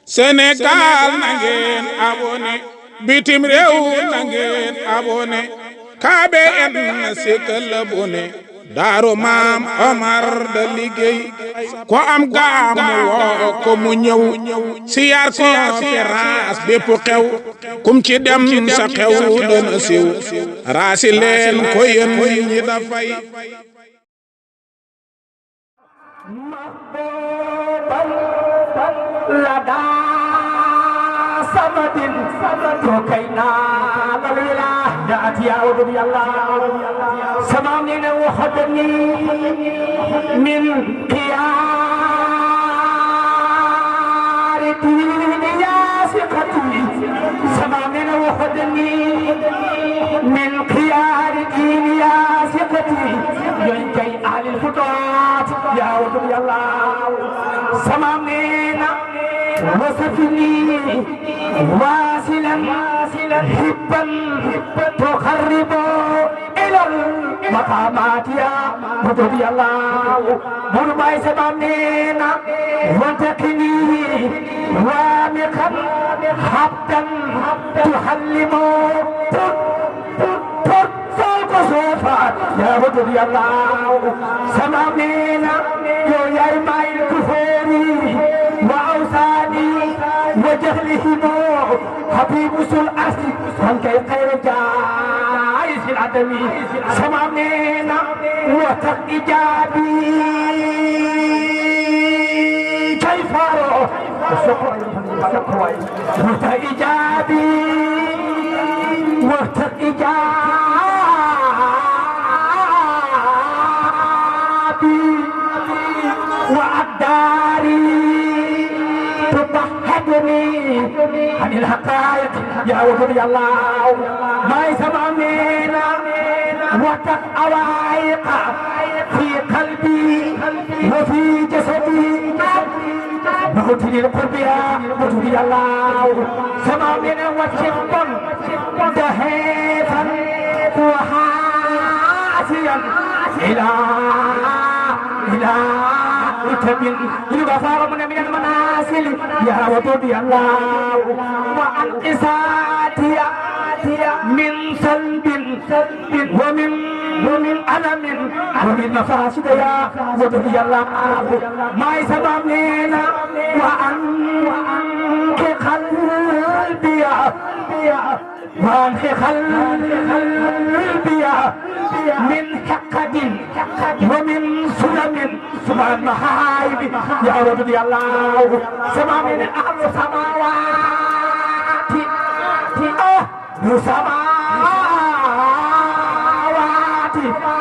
Sénégal na ngeen abonné bitim réew na ngeen abonné KBN na sikkal abonné Daaru Maam Omar da liggéey ko am gaamu woo ko mu ñëw siyaar conférence bépp xew kum ci dem sa xew dana siw raasi leen ko yéen ñi dafay lada samadin kokaina lalila ya audu bi Allah samamina wa hadani min qiyari ya siqati samamina wa hadani min qiyari ya siqati yoy kay ahli futat ya audu bi Allah samamina وصفني واصلا حبا تقرب الى المقامات يا مدد الله مرمى سمامنا وتقني وامقا حبا تحلم فوق صوفا يا مدد الله سمامنا يا إمام الكفوري وأوصاني وجهلهم حبيب سل أسي من كي خير جائز العدمي سمامنا وتق إجابي كيف وتق إجابي وتق إجابي وأقداري تبحثني عن الحقائق يا وجود الله ما يسمعنا وتق أوائق في قلبي وفي جسدي موتني القرب يا وجود الله سمعنا وشقا دهيفا وحاسيا إلى وتبين يغفر من المنازل يا وطبي الله وعن إساتي من سلب ومن ألم ومن مفاسد يا وطبي الله ما يسببنا وعن قلبي وعن قلبي من حقد ومن سلم سبحان محايب يا رب الله سمع من أهل السماوات السماوات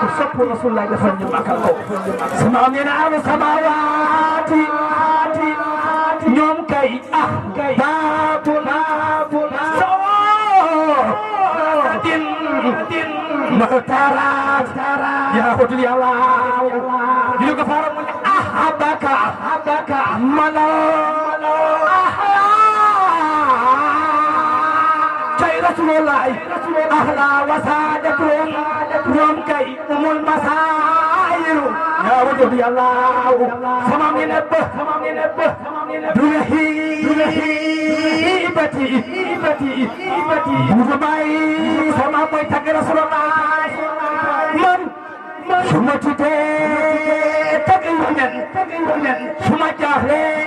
وصف رسول الله يفرج مكانه سمع من أهل السماوات يوم كي بابنا مهترات يا خدي الله يغفر من أحبك ملا شيء رسول الله أهلا وسادتهم يوم كي المسائل يا خدي الله سمع من أبه دلهيبتي بوزماي سمع بيتك رسول الله من سمع تقيونا سمع جاهلي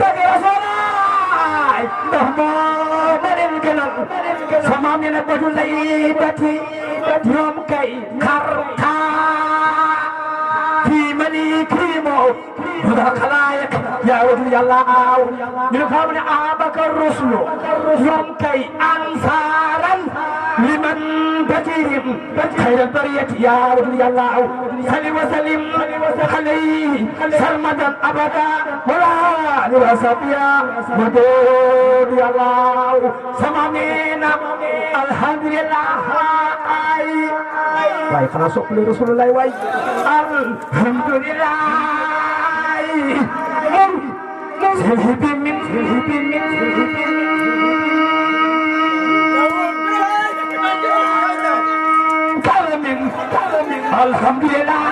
تقي رسول الله دهما من الجلال سمع من بدلهيبتي يوم كي كركا في مني كريمو هذا خلايق يا ولي الله من فمن أباك الرسل يوم كي أنصارا لمن بتيهم خير البرية يا ولي الله صل وسلم عليه سرمدا أبدا ولا لوسبيا ودود يا الله سمامين الحمد لله baik karena sok beli Rasulullah wa alhamdulillah Alhamdulillah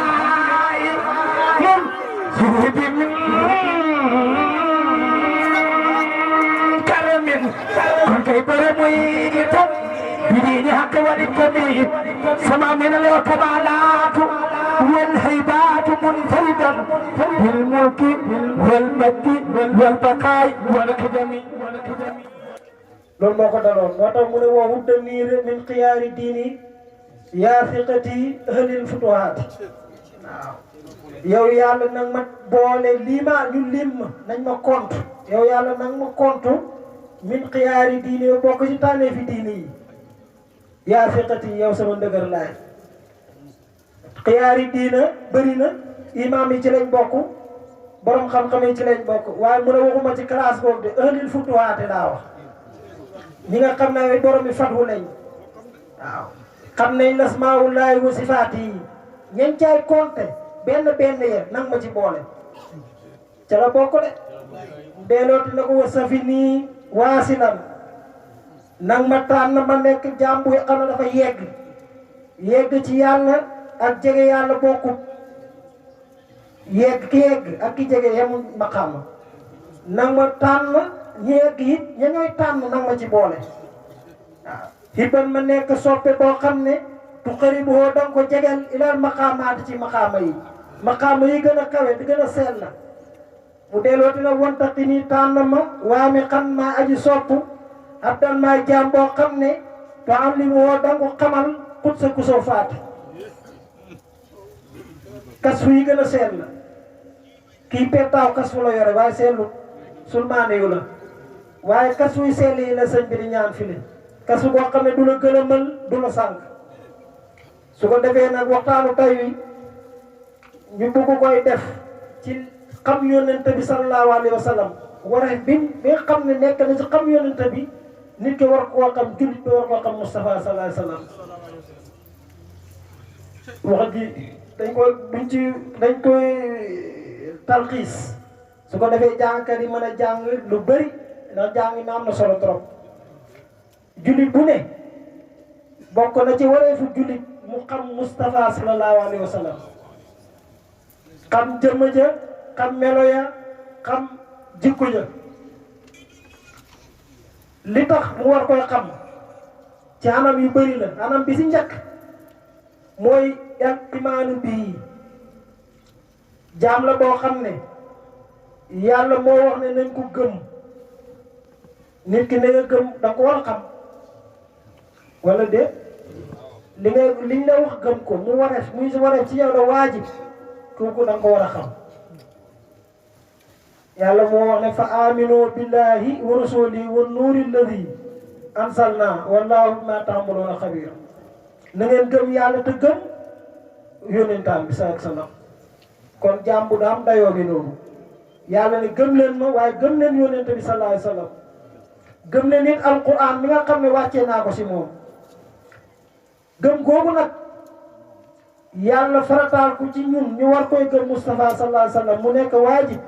سيبر ميت بدين حق والكبير سما من الكمالات والهيبات منفردا بالملك والمجد والبقاء والقدم loolu moo ko daloon moo tax mu ne woo wudda niir min xiyaari diini yaa fiqati ahlil futuhaat waaw yow yàlla nag ma boole lima ñu lim nañ ma compte yow yàlla nag ma compte min xiyaari diini yow bokk ci tànnee fi diini yi yaa fiqati yow sama ndëgër laay xiyaari diina bëri na imaam yi ci lañ bokk borom xam-xam yi ci lañ bokk waaye mu ne waxuma ci classe boobu de ahlil futuhaat daa wax ñi nga xam ne borom yi fatwu lañ waaw xam nañ lasmaawullaahi wa sifaat yi ñañ caay compté benn ya nang ma ci boole ca la bokk de deelooti na ko wa safi nii waasilan nang ma tànn ma nekk jaam bu xam ne dafa yegg ci yàlla ak jege yàlla bokkut yegg ak ki jege yemul maqaama nang ma tànn ñi yegg it ña ñooy tànn nang ma ci boole waaw hibban ma nekk soppe boo xam ne tu xëri boo danga ko jegeel ilal maqaamaati ci maqaama yi gën a kawe di gën a sell la mu delloo dina wantaqi nii tànn ma waa mi xam maa aji sopp abdan maa jaam boo xam ne to am li mu woo danga ko xamal xut sa kusoo faati kas fu yi gën a sell la kii pettaaw kas fu la yore waaye sellut sulmaane yu la waaye kas fuy sell yi la sëñ bi di ñaan file kasu boo xam ne du la gëlëmal du la sànq su ko defee nag waxtaanu tay wi ñu bëgg koy def ci xam yonent bi sallallahu alayhi wa sallam waree bi nga xam ne nekk na ci xam yonent bi nit ki war koo xam jullit bi war koo xam Moustapha sallallahu alayhi wa sallam wax ji dañ koy talxiis su ko defee jàngkat yi mën a jàng lu bëri ndax jàng mi am na solo trop jullit bu ne bokk na ci wareefu jullit mu xam Moustapha sallallahu alayhi wa sallam xam jëmm ja xam melo ya xam jikko ja li tax mu war koy xam ci anam yu bëri la anam bi si njëkk mooy al imaanu bii jaam la boo xam ne yàlla moo wax ne nañ ko gëm nit ki ne nga gëm da nga ko war a xam wala de liñ la wax gëm ko mu wareef muy si wareef ci yow la waajib kooku da nga ko war a xam yàlla moo wax ne fa aminu billahi wa rasulihi wa nuuri alladi ansalna wallahu bima ta'maluna xabir na ngeen gëm yàlla te gëm yónnentaan bi sallallahu alayhi wa sallam kon jaam bu daam dayoo bi noonu yàlla ne gëm leen ma waaye gëm leen yónnente bi sallallahu alayhi wa sallam gëm leen nit alquran mi nga xam ne wàccee naa ko si moom gëm googu nag yàlla farataal ko ci ñun ñu war koy gëm Moustapha sallallahu alayhi wa sallam mu nekk waajib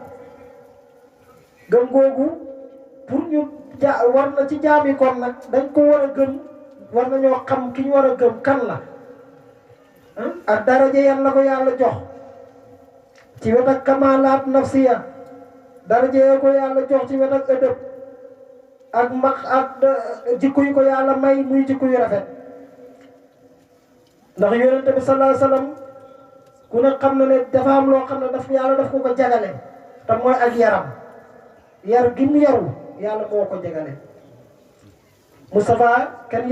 gëm googu pour ñu war na ci jaami kon nag dañ ko war a gëm war nañoo xam ki ñu war a gëm kan la ak daraja yan la ko yàlla jox ci wet ak kamalaat nafsiya daraja ya ko yàlla jox ci wet ak ëdëb ak max ak jikko yu ko yàlla may muy jikko yu rafet ndax yonente bi sallallahu alayhi wasallam ku ne xam na ne dafa am loo xam ne yàlla daf ko jagale te mooy ak yaram yar gi mu yaru yàlla moo ko jagale Moustapha kenn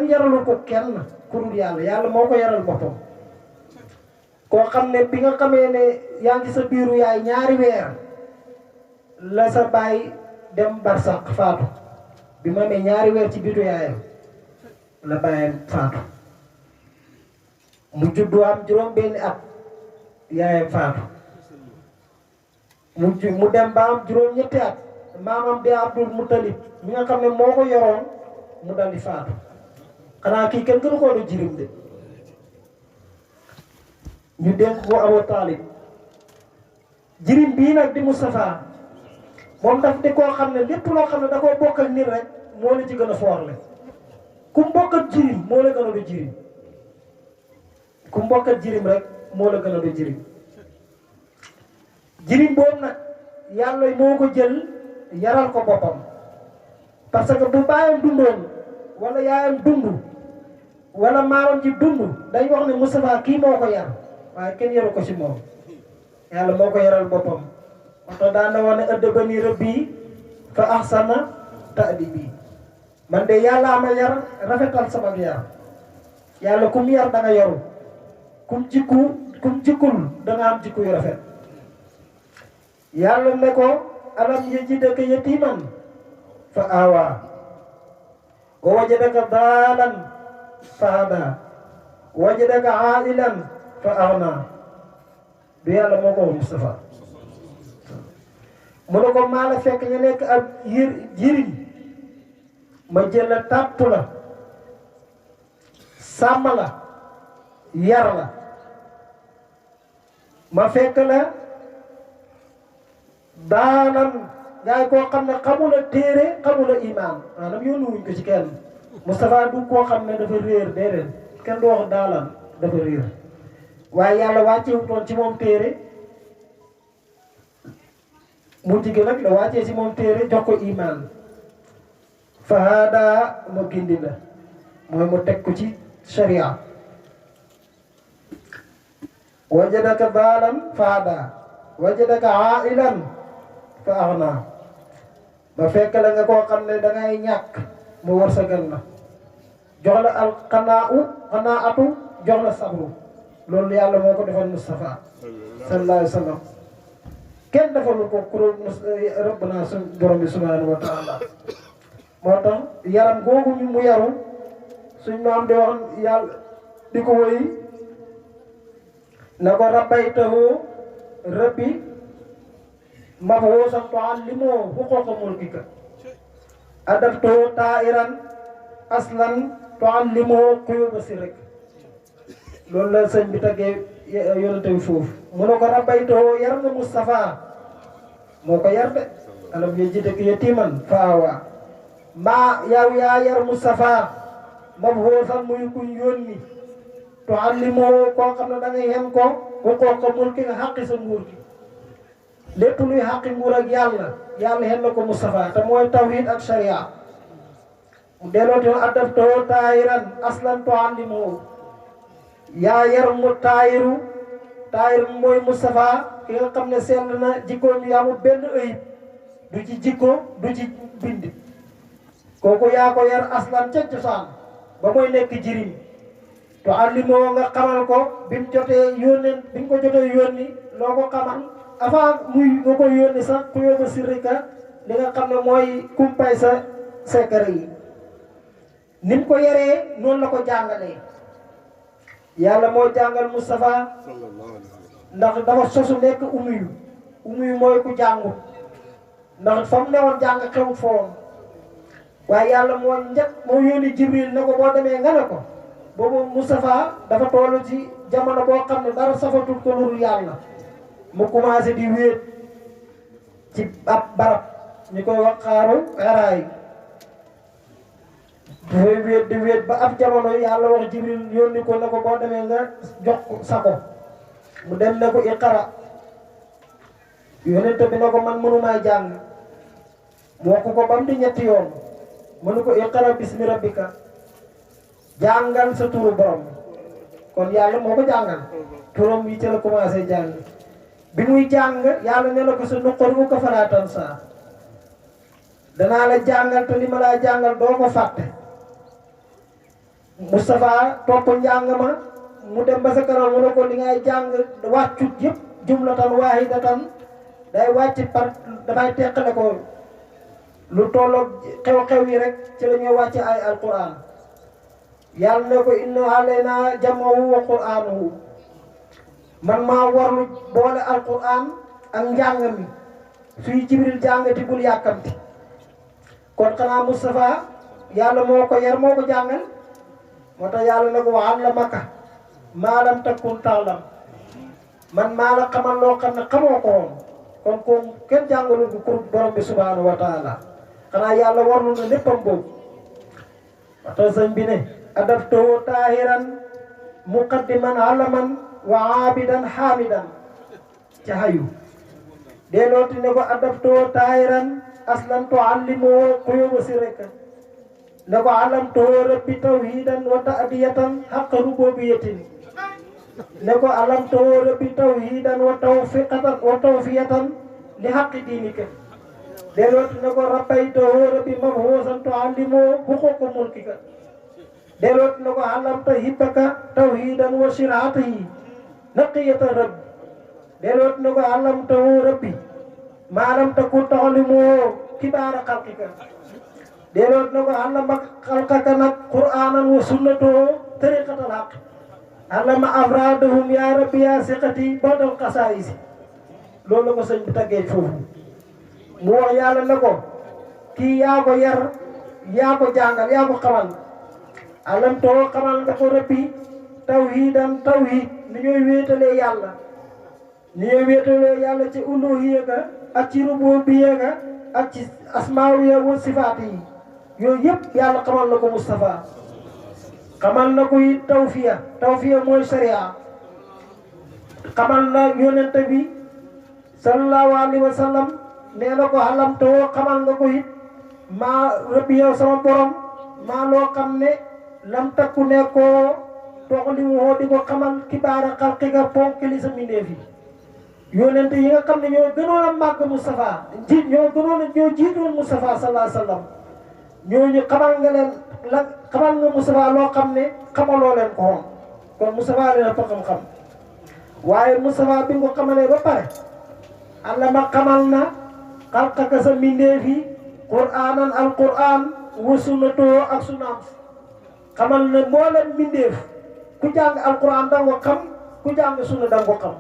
yaralul ko kenn ku dul yàlla moo ko yaral boppam koo xam ne bi nga xamee ne yaa ngi sa biiru yaay ñaari weer la sa baay dem barsaq faatu bi ma amee ñaari weer ci biiru yaayam la baayam faatu mu juddu am juróom benni at yaayam faatu mu dem ba am juróom ñetti at maamam di Abdul Muttalib mi nga xam ne moo ko yoroon mu dal di faatu xanaa kii kenn gënu koo du jirim de ñu dénk ko Abu Talib jirim bii nag di Moustapha moom daf di koo xam ne lépp loo xam ne da koo bokk ak nit rek moo la ci gën a foorle ku mbokk ak jirim moo la gën a du jirim ku mbokk ak jirim rek moo la gën a du jirim jirim boobu nag yàlla moo ko jël yaral ko boppam parce que bu baayam dundoon wala yaayam dund wala maamam ji dund dañ wax ne Moustapha kii moo ko yar waaye kenn yaru ko ci moom yàlla moo ko yaral boppam moo tax daan na wax ne addabani rabbi fa ahsana ta'dibi man de yàlla ma yar rafetal sama yar yàlla kum yar da nga yaru kum jikkul da nga am jikku yu rafet yàlla ne ko alam yajidaka yatiman fa awa wa wajadaka dalan fa hada wajadaka ailan fa aghna du yàlla moo ko wax Moustapha mu ne ko maa la fekk nga nekk ab jiriñ ma jël la tàpp la sàmm la yar la ma fekk la daanan ngay koo xam ne xamula téere xamula imaan maanaam yónni wuñ ko ci kenn Moustapha du koo xam ne dafa réer déedéet kenn du wax daalan dafa réer waaye yàlla wàccewutoon ci moom téere mu jigé nag la wàccee ci moom téere jox ko imaan fa hada ma gindi la mooy mu teg ko ci sharia wajadaka daalan fa hada wajadaka ailan fa aghna ba fekk la nga koo xam ne dangay ñàkk mu wërsëgal la jox la al qanaatu jox la sabru loolu yàlla moo ko defal Moustapha sallallahu alayhi wa sallam kenn defalu ko kuréel rabbana suñ borom bi subhanahu wa taala moo tax yaram googu ñu mu yaru suñ maam di wax yàlla di ko woy na ko rabbaytahu rabbi mabhuusan tuallimuhu huquuqa mulkika adabtahu taa'iran aslan tuallimuhu quyuuba sirrika loolu la sëñ bi taggee yonente bi foofu mu ne ko rabbaytahu yar nga Moustapha moo ko yar de alam yajidka yatiman fa awa maa yow yaa yar Moustapha mabhuusan muy kuñ yónni tuallimuhu koo xam ne da ngay hen ko huquuqa mulkika xaqi sa nguur gi lépp luy xaqi nguur ak yàlla hen na ko Moustapha te mooy tawhid ak sharia mu dellooti adabtahu taayiran aslan tuallimuhu yaa yar mu taayir mooy Moustapha ki nga xam ne sell na jikkoom yi amul benn ayib du ci jikko du ci bind kooku yaa ko yar aslan ca cosaan ba mooy nekk jirim to allimoo nga xamal ko bi mu jotee yónneen bi nga ko jotee yónni loo ko xamal avant muy nga ko yónni sax ku yóbbu sirrika li nga xam ne mooy kumpay sa secret yi ni mu ko yaree noonu la ko jàngalee yàlla moo jàngal Moustapha ndax dafa sosu nekk umuyu mooy ku jàngu ndax fa mu newoon jàng xewut foon waaye yàlla moo yónni Jibril ne ko boo demee nga ne ko boobu Moustapha dafa toll ci jamono boo xam ne dara safatul ko luru yàlla mu commencé di wéet ci ab barab ñu koy wax xaaru xaraay dafay wéet di wéet ba ab jamono yàlla wax Jibril yónni ko ne ko boo demee nga jox ko sako mu dem ne ko iqara yónnent bi ne ko man mënumaa jàng mu wax ko ba mu di ñetti yoon mu ne ko iqara bismi rabbika jàngal sa turu borom kon yàlla moo ko jàngal turam yi ci la commencé jàng bi muy jàng yàlla ne la ko sa nuqri'uka falaa tansaa danaa la jàngal te li ma laa jàngal doo ko fàtte Moustapha topp njàng ma mu dem ba sa kanam mu ne ko li ngay jàng wàccut yëpp jumlatan waahidatan day wàcc par dafay teqale ko lu tolloog xew-xew yi rek ci la ñuy wàcce ay alquran yàlla ne ko inna alaynaa jam'ahu wa qur'aanahu man maa warlu boole alquran ak njàng mi suy Jibril jàngati bul yàkkamti kon xanaa Moustapha yàlla moo ko yar moo ko jàngal moo tax yàlla ne ko wa allamaka maa lam takun ta'lam man maa la xamal loo xam ne xamoo ko woon kon ko kenn jàngalul ko kur borom bi subhanahu wa taala xanaa yàlla warlu na léppam boobu moo tax sëñ bi ne adabtahu taahiran muqaddiman alaman wa aabidan xaamidan ca hayu deelooti ne ko adabtahu taahiran aslan tuallimoo quyuba sirrika ne ko alamtoo rabbi tawhidan wa ta'diyatan haqqa rububiyyatin ne ko alamtoo rabbi tawhidan wa tawfiyatan li haqqi diinika delot ne ko rabbaytoo rabbi mabhuusan tuallimoo huquqa mulkika delot ne ko alamta hibbaka tawhidan wa shir'atihi naqiyatan rabbi delot ne ko alamtoo rabbi maalam takun ta'limoo kibaara xalqika delot ne ko allama xalqaka nag qur'aanan wa sunnatoo tariqatal haqq allama afraadahum ya rabbi ya siqati badal qasaa'is loolu la ko sëñ bi taggee foofu mu wax yàlla ne ko kii yaa ko yar yaa ko jàngal yaa ko xamal alam too xamal nga ko rabbi tawhidan tawhid ni ñooy wéetalee yàlla ni ñooy wéetalee yàlla ci uluhiyya ga ak ci rububiyya ga ak ci asmaawiya wa sifaat yi yooyu yëpp yàlla xamal na ko Moustapha xamal na ko it tawfiya mooy sharia xamal na yonente bi sallallahu alayhi wa sallam nee na ko xalam too xamal nga ko it maa rabbi yow sama borom maa loo xam ne lam takku ne koo toxali woo di ko xamal kibaara xalqi ga ponk li sa mbindeef yi yonente yi nga xam ne ñoo gënoon a màgg Moustapha ñoo jiitoon Moustapha sallallahu alayhi wa sallam ñooñu xamal nga leen xamal nga Moustapha loo xam ne xamaloo leen ko woon kon Moustapha leen a xam-xam waaye Moustapha bi nga ko xamalee ba pare Allah ma xamal na xalqaka sa mbindeef yi qur'aanan alqur'aan wa sunnatoo ak sunnaam xamal na mboolem mbindeef ku jàng alqur'aan da nga ko xam ku jàng sunna da nga ko xam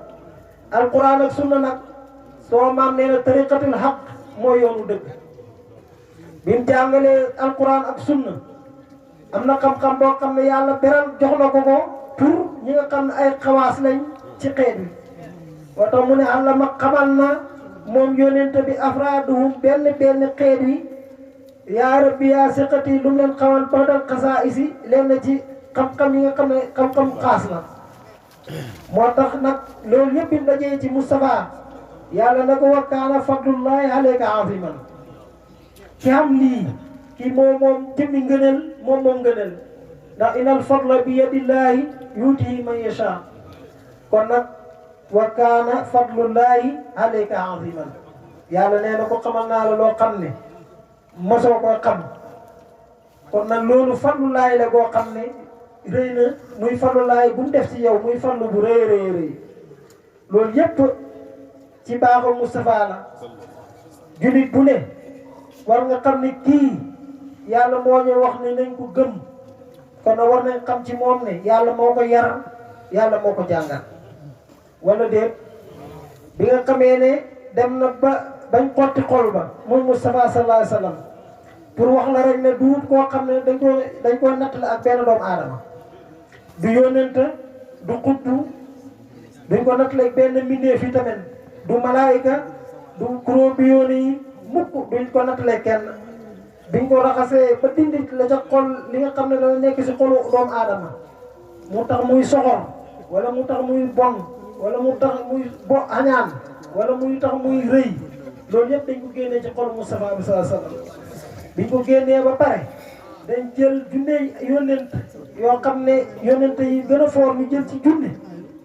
alqur'aan ak sunna nag soo maam nee na tariqatul haqq mooy yoonu dëgg bi mu jàngalee alqur'aan ak sunna am na xam-xam boo xam ne yàlla beral jox na ko pour ñi nga xam ne ay xawaas lañ ci xeet wi moo tax mu ne Allah ma xamal na moom yonent bi afraaduhum benn xeet wi yaa rabbi yaa siqati lu mu leen xamal ba dal xasaa'isi leen na ci xam-xam yi nga xam ne xam-xam xaas la moo tax nag loolu yëpp bi dajee ci Moustapha yàlla na ko wa kaana fadlullahi alayka aziman ki xam lii ki moom jëmmi ngëneel moom ngëneel ndax inal fadla bi yadillahi yuutihi man yasha kon nag wa kaana fadlullahi alayka aziman yàlla nee na ko xamal naa la loo xam ne mosoo koo xam kon nag loolu fadlullahi la goo xam ne rëy na muy fadlullahi bu mu def ci yow muy fadlu bu rëy loolu yépp ci baaxu Moustapha la julit bu ne war nga xam ne kii yàlla moo ñu wax ne nañ ko gëm kon nag war nañ xam ci moom ne yàlla moo ko yar yàlla moo ko jàngal wala déet bi nga xamee ne dem na bañ xotti xol ba moom Moustapha sallallahu alayhi wa sallam pour wax la rek ne duut koo xam ne dañ koo nattale ak benn doomu aadama du yónnent du xutbu duñ ko nattale ak benn mbindeef yi tamit du malaayika du kuróobiyoon yi mukk duñ ko nattale kenn biñ ko raxasee ba dindi la ca xol li nga xam ne dana nekk si xolu doomu aadama mu tax muy soxor wala mu tax muy bon wala mu tax muy añaan wala muy tax muy rëy loolu yëpp dañ ko génnee ci xolu Moustapha bi sallallahu alayhi wasallam biñ ko génnee ba pare dañ jël junne yónnent yoo xam ne yónnent yi gën a foor ñu jël ci junne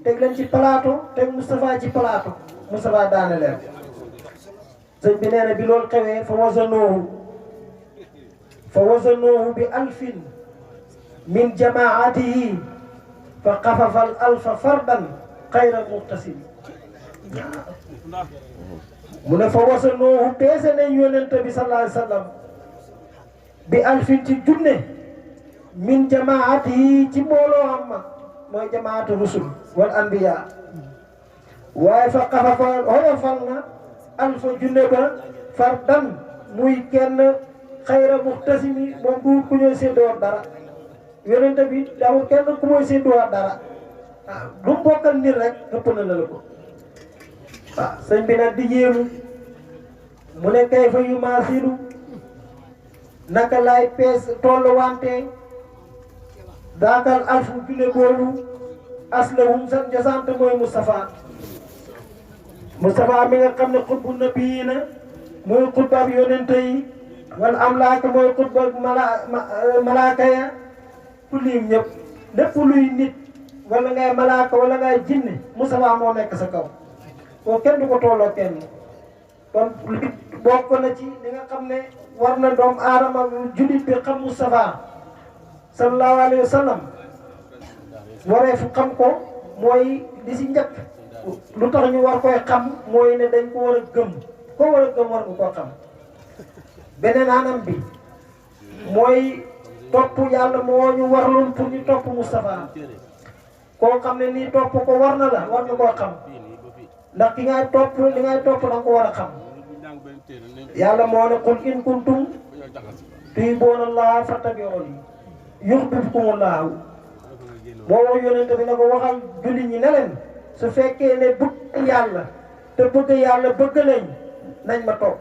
teg leen ci plateau teg Moustapha ci plateau Moustapha daane leen sëñ bi nee na bi loolu xewee fa wazanuhu bi alfin min jamaatihi fa xafafa al alfa fardan xayra muqtasim mu ne fa wasanuhu peese nañ yonent bi sallallahu alayhi wa sallam bi alfin ci junne min jamaatihi ci mbooloo am ma mooy jamaatu rusul wal anbiya waaye fa xafafa hoyofal na alfa junne ba fardan muy kenn xayra muqtasimi moom du ku ñooy séddoo dara yonent bi daawul kenn ku mooy séddoo dara lu mu bokkal nit rek ëpp na la ko sëñ bi nag di jéemu mu ne kay fa yu maasilu naka laay pees tollu wante daakal alfu junne boobu aslahum san jasante mooy Moustapha mi nga xam ne xutbu nabiina mooy xutbaab yonente yi wala amlaaka mooy xutbaab malaaka ya ku lim ñëpp lépp luy nit wala ngay malaaka wala ngay jinne Moustapha moo nekk sa kaw koo kenn du ko tolloo kenn kon li bokk na ci li nga xam ne war na doom aadama jullit bi xam Moustapha sallallahu alayhi wa sallam waree fu xam ko mooy li si njëkk lu tax ñu war koy xam mooy ne dañ ko war a gëm ko war a gëm war nga koo xam beneen anam bi mooy topp yàlla moo ñu warloon pour ñu topp Moustapha koo xam ne nii topp ko war na la war nga koo xam ndax ki ngay topp li ngay topp da nga ko war a xam yàlla moo ne qul in kuntum tuhibbuuna Allaha fattabi'uuni yuhbibkumullaahu boo yonente bi na ko waxal julli ñi ne leen su fekkee ne bëgg yàlla te bëgg yàlla bëgg nañ ma topp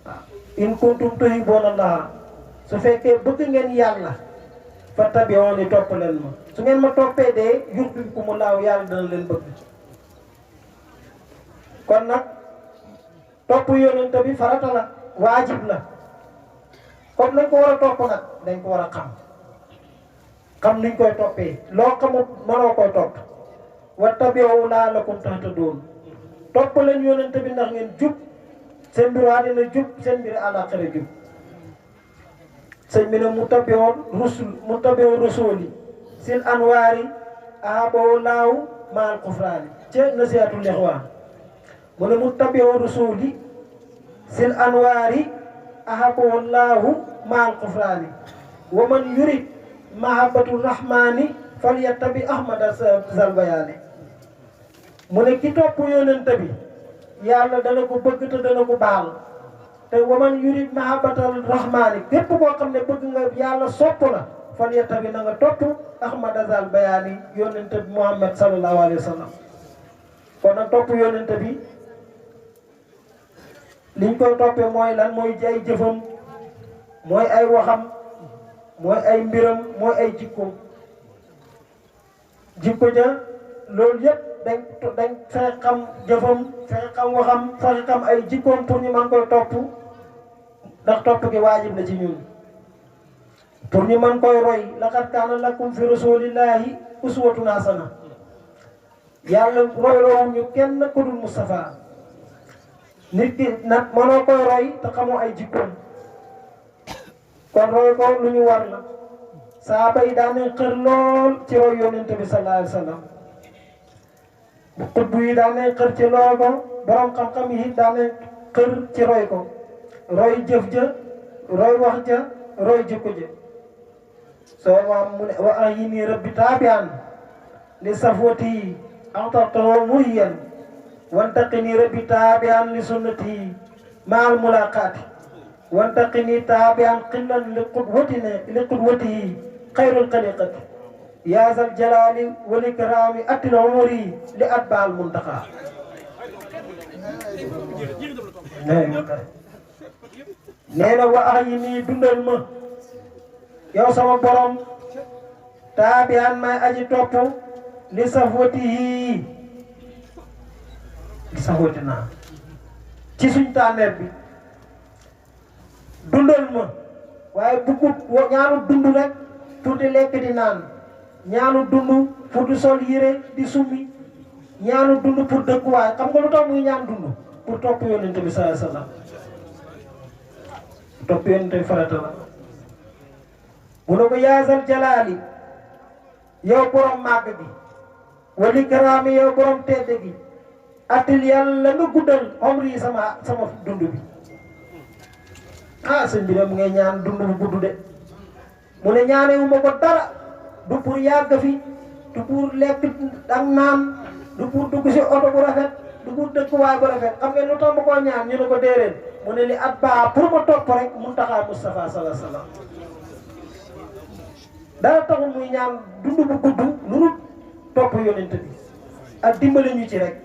waaw in kuntum tuhibbuuna Allaha su fekkee bëgg ngeen yàlla fattabi'uuni topp leen ma su ngeen ma toppee de yuhbibkumullaahu yàlla dana leen bëgg kon nag topp yonente bi farata la waajib la comme nañ ko war a topp nag dañ ko war a xam niñ koy toppee loo xamut mënoo koy topp wattabi'uu la'allakum tahtaduun topp leen yonente bi ndax ngeen jub seen mbiru àddina jub seen mbiru àllaaxira jub sëñ bi ne muttabi'u rusuli sil anwaari ahabahu laahu maal kufraani ca nasihatul ixwaan mu ne muttabi'u rusuli sil anwaari ahabahu laahu maal kufraani wa man yurid mahabbatu rahmani falyattabi ahmada zalbayaani mu ne ki topp yonente bi yàlla dana ko bëgg te dana ko baal te waman yurid mahabbatal rahmani képp koo xam ne bëgg nga yàlla sopp la falyattabi na nga topp ahmada zalbayaani yonente bi Muhammad sallallahu alayhi wa sallam kon nag topp yonente bi liñ koy toppee mooy lan mooy ay jëfam mooy ay waxam mooy ay mbiram mooy ay jikkoom jikko ja loolu yëpp dañ fexe xam jëfam fexe xam waxam fexe xam ay jikkoom pour ñu mën koy topp ndax topp gi waajib la ci ñun pour ñu mën koy roy laqad kaana lakum fi rasulillahi uswatun hasana yàlla royloo ñu kenn ku dul Moustapha nit ki nag mënoo koy roy te xamoo ay jikkoom kon roy ko lu ñu war la saaba yi daan nañ xër lool ci roy yonente bi sallallahu alayhi wa sallam xutbu yi daan nañ xër ci lool ko borom xam-xam yi daan nañ xër ci roy ko roy jëf ja roy wax ja roy jikko ja soo waa mu ne wa an yi nii rabbi taabian li safwati axtartahu muhiyan wantaqini rabbi taabian li sunnati maal mulaqaati wantaqini taabian qillan li qudwatihi xayrul xaliqati yaa zal jalaali wal ikraami atil umuri li atbaal muntaqa nee na wa ax yi nii dundal ma yow sama borom taabian may aji topp li safwatihi li safwati naa ci suñ tànneef bi dundal ma waaye bugut ñaanu dund rek pour di lekk di naan ñaanu dund pour di sol yére di summi ñaanu dund pour dëkkuwaay xam nga lu tax muy ñaan dund pour topp yonente bi sallallahu alayhi wasallam topp yonente bi farata la mu ne ko yaasal jalaali yow borom màgg gi wali karaami yow borom tedd gi atil yàlla nga guddal omri sama dund bi ah sëñ bi de mu ngay ñaan dund bu gudd de mu ne ñaanewu ma ko dara du pour yàgg fi du pour lekk ak naan du pour dugg si oto bu rafet du pour dëkkuwaay bu rafet xam ngeen lu tax ma koo ñaan ñu ne ko déedéet mu ne li at baa pour ma topp rek Muntaxa Mustafa sallallahu alayhi wasallam dara taxul muy ñaan dund bu gudd lu dul topp yonent bi ak dimbali ñu ci rek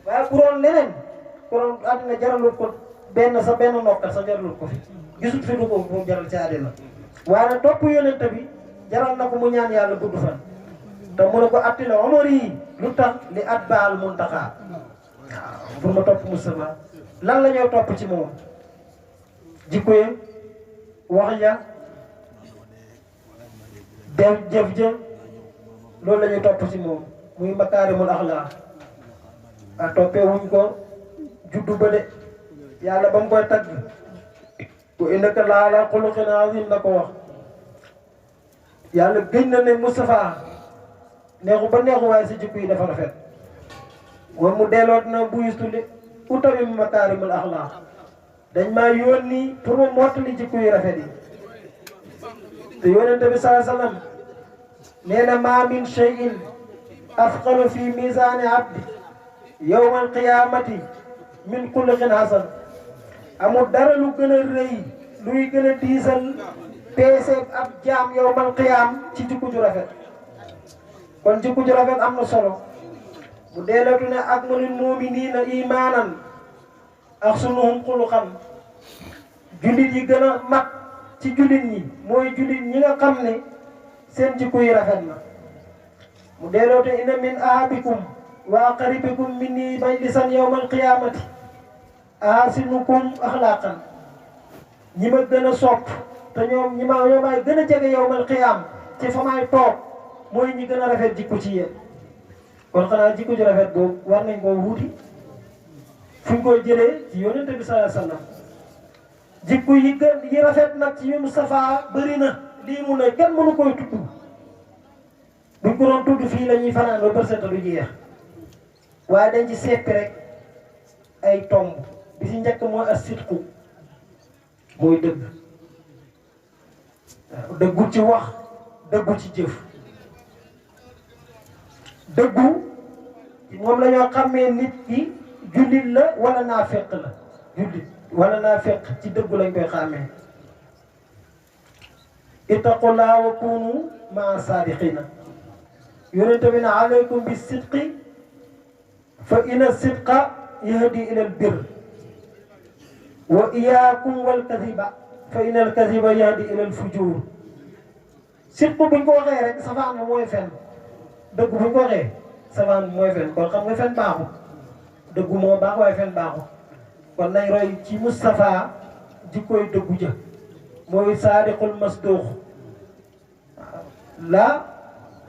waaye bu doon leneen ku doon àddina jaralul ko benn nokka sa jaralul ko fi gisut fi du ko mu jaral ci àddina waaye nag topp yonent bi jaral na ko mu ñaan yàlla gudd fan te mu ne ko attila omar yi lu tax li at baal Muntaxa waaw pour ma topp Moustapha lan la ñoo topp ci moom jikko ya wax ja def jëf ja loolu la ñuy topp ci moom muy makaarimul axlaaq a toppee wuñ ko juddu ba de yàlla ba mu koy tagg wa innaka la ala xuluqin azim la ko wax yàlla gëñ na ne Moustapha neexu ba neexu waaye si jikko yi dafa rafet wa mu delloot na bu yustuli utami makaarimul axlaaq dañ maa yónni pour mu mottali jikko yu rafet yi te yonente bi sallallahu alayhi wasallam nee na maa min shay'in afqalu fi misaani abdi yawma alqiyamati min xuluqin hasan amul dara lu gën a rëy luy gën a diisal peese ab jaam yawmal qiyaam ci jikko ju rafet kon jikko ju rafet am na solo mu deelatu ne akmalul mu'miniina imaanan ahsanuhum xuluqan jullit yi gën a mat ci jullit ñi mooy jullit ñi nga xam ne seen jikko yi rafet na mu deelatu inna min ahabikum wa aqrabikum minni majlisan yawmal qiyaamati ahsinukum axlaaqan ñi ma gën a sopp te ñoom ñoo may gën a jege yawmal qiyaam ci fa may toog mooy ñi gën a rafet jikko ci yéen kon xanaa jikko ju rafet boobu war nañ koo wuti fuñ koy jëlee ci yonente bi sallallahu alayhi wasallam jikko yi gën yi rafet nag ci yu Mustafa bëri na lii mu ne kenn mënu koy tudd buñ ko doon tudd fii la ñuy fanaan ba bërsëta du jeex waaye dañ ci seppi rek ay tomb bi si njëkk mooy as-sidqu mooy dëgg waaw dëggu ci wax dëggu ci jëf dëggu moom la ñoo xàmmee nit ki jullit la wala naafeq la jullit wala naafeq ci dëggu lañ koy xàmmee ittaqullaaha wa kunu maa saadiqiina yonente bi ne alaykum bi sidqi fa inna sidqa yahdi ila al birr wa iyaakum wal kadhiba fa inna al kadhiba yahdi ila al fujur sidqu buñ ko waxee rek safaan bi mooy fen dëgg buñ ko waxee safaan bi mooy fen kon xam nga fen baaxul dëggu moo baax waaye fen baaxul kon nañ roy ci Moustapha jikkooy dëggu ja mooy saadiqul masduq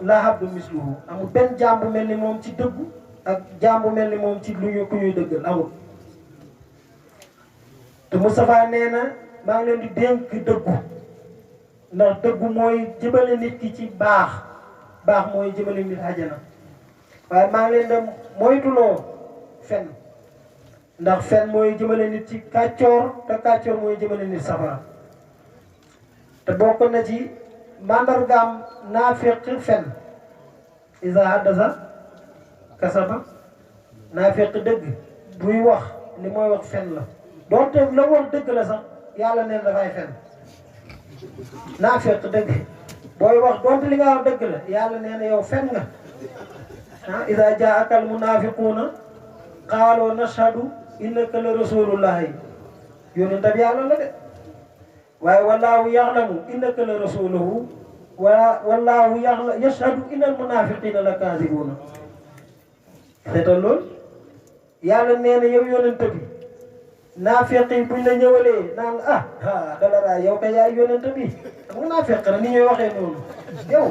la habdu misluhu amul benn jaam bu mel ni moom ci dëggu ak jaam bu mel ni moom ci lu ñu ku ñuy dëggal amul te Moustapha nee na maa ngi leen di dénk dëggu ndax dëggu mooy jëmale nit ki ci baax baax mooy jëmale nit àjjana waaye maa ngi leen di moytuloo fen ndax fen mooy jëmale nit ci kàccoor te kàccoor mooy jëmale nit safara te bokk na ci mandargaam naafeq fen iza haddasa kasaba naafeq dëgg buy wax li mooy wax fen la doonte la wax dëgg la sax yàlla neen dafay fen naafeq dëgg booy wax doonte li nga wax dëgg la yàlla nee na yow fen nga ah iza jaa'aka al munaafiquuna qaaloo nashhadu innaka la rasulullahi yonent bi yàlla la de waaye wallaahu ya'lamu innaka la rasuluhu wallaahu yashhadu innal munaafiqiina la kaadibuuna seetal loolu yàlla nee na yow yonent bi naafeq yi buñ la ñëwalee naan dala raay yow kay yaay yonent bi xam nga naafeq na ni ñuy waxee noonu yow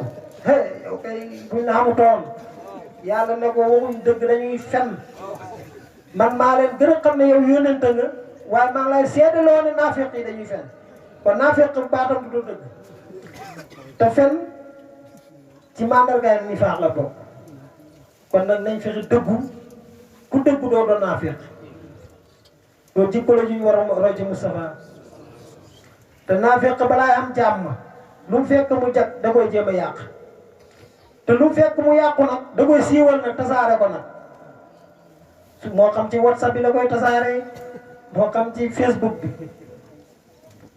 yow kay buñ la xamutoon yàlla ne ko waxuñ dëgg dañuy fen man maa leen gën a xam ne yow yonent nga waaye maa ngi lay seedaloo ne naafeq yi dañuy fen kon naafeq baatam du dëgg te fen ci mandargaay nifaax la bokk kon nag nañ fexe dëggu ku dëggu doo doon naafeq loolu jikko la ñu war a roy ci Moustapha te naafeq balaay am jàmm lu mu fekk mu jag da koy jéem a yàq te lu mu fekk mu yàqu nag da koy siiwal nag tasaare ko nag moo xam ci WhatsApp bi la koy tasaare moo xam ci Facebook bi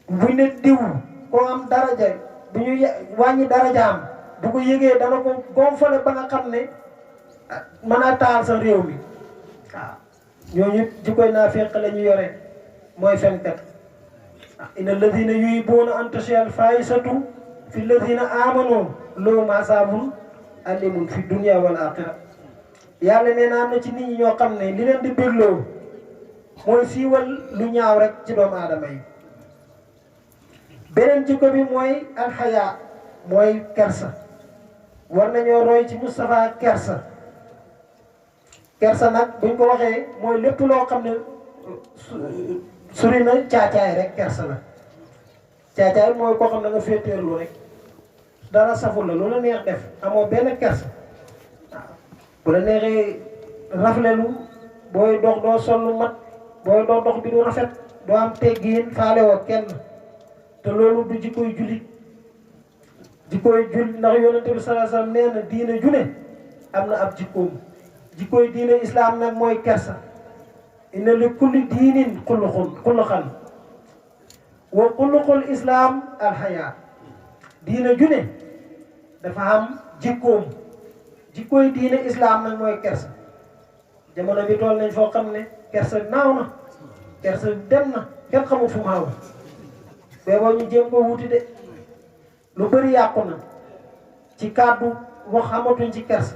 buñ ne diw koo am daraja bu ñu wàññi darajaam bu ko yëgee dana ko gonfale ba nga xam ne mën a taal sa réew mi waaw ñooñu jikkoy naafeq la ñu yore mooy fenkat inna alladina yuhibbuuna an tashia al fahisatu fi alladina amanu lahum azabun alimun fi dunya wal axira yàlla nee na am na ci nit ñi ñoo xam ne li leen di bégloo mooy siiwal lu ñaaw rek ci doomu aadama yi. beneen jikko bi mooy alxayaa mooy kersa war nañoo roy ci Moustapha kersa. kersa nag buñ ko waxee mooy lépp loo xam ne suri na caacaay rek kersa la. caacaay mooy koo xam ne nga féeteerlu rek dara saful la lu la neex def amoo benn kersa waaw bu la neexee raflelu booy dox doo sol lu mat booy dox bi du rafet doo am teggiin faale woo kenn te loolu du jikkooy jullit ndax yonente bi sallallahu alayhi wasallam nee na diine ju ne am na ab jikkoom jikkooy diine islam nag mooy kersa inna li kulli diinin xuluqan wa xuluqul islam alxayaa diine ju ne dafa am jikkoom jikkooy diine islam nag mooy kersa jamono bi toll nañ foo xam ne kersa naaw na kersa dem na kenn xamul fu mu xaw mais boo ñu jéem ko wuti de lu bëri yàqu na ci kàddu wax xamatuñ ci kersa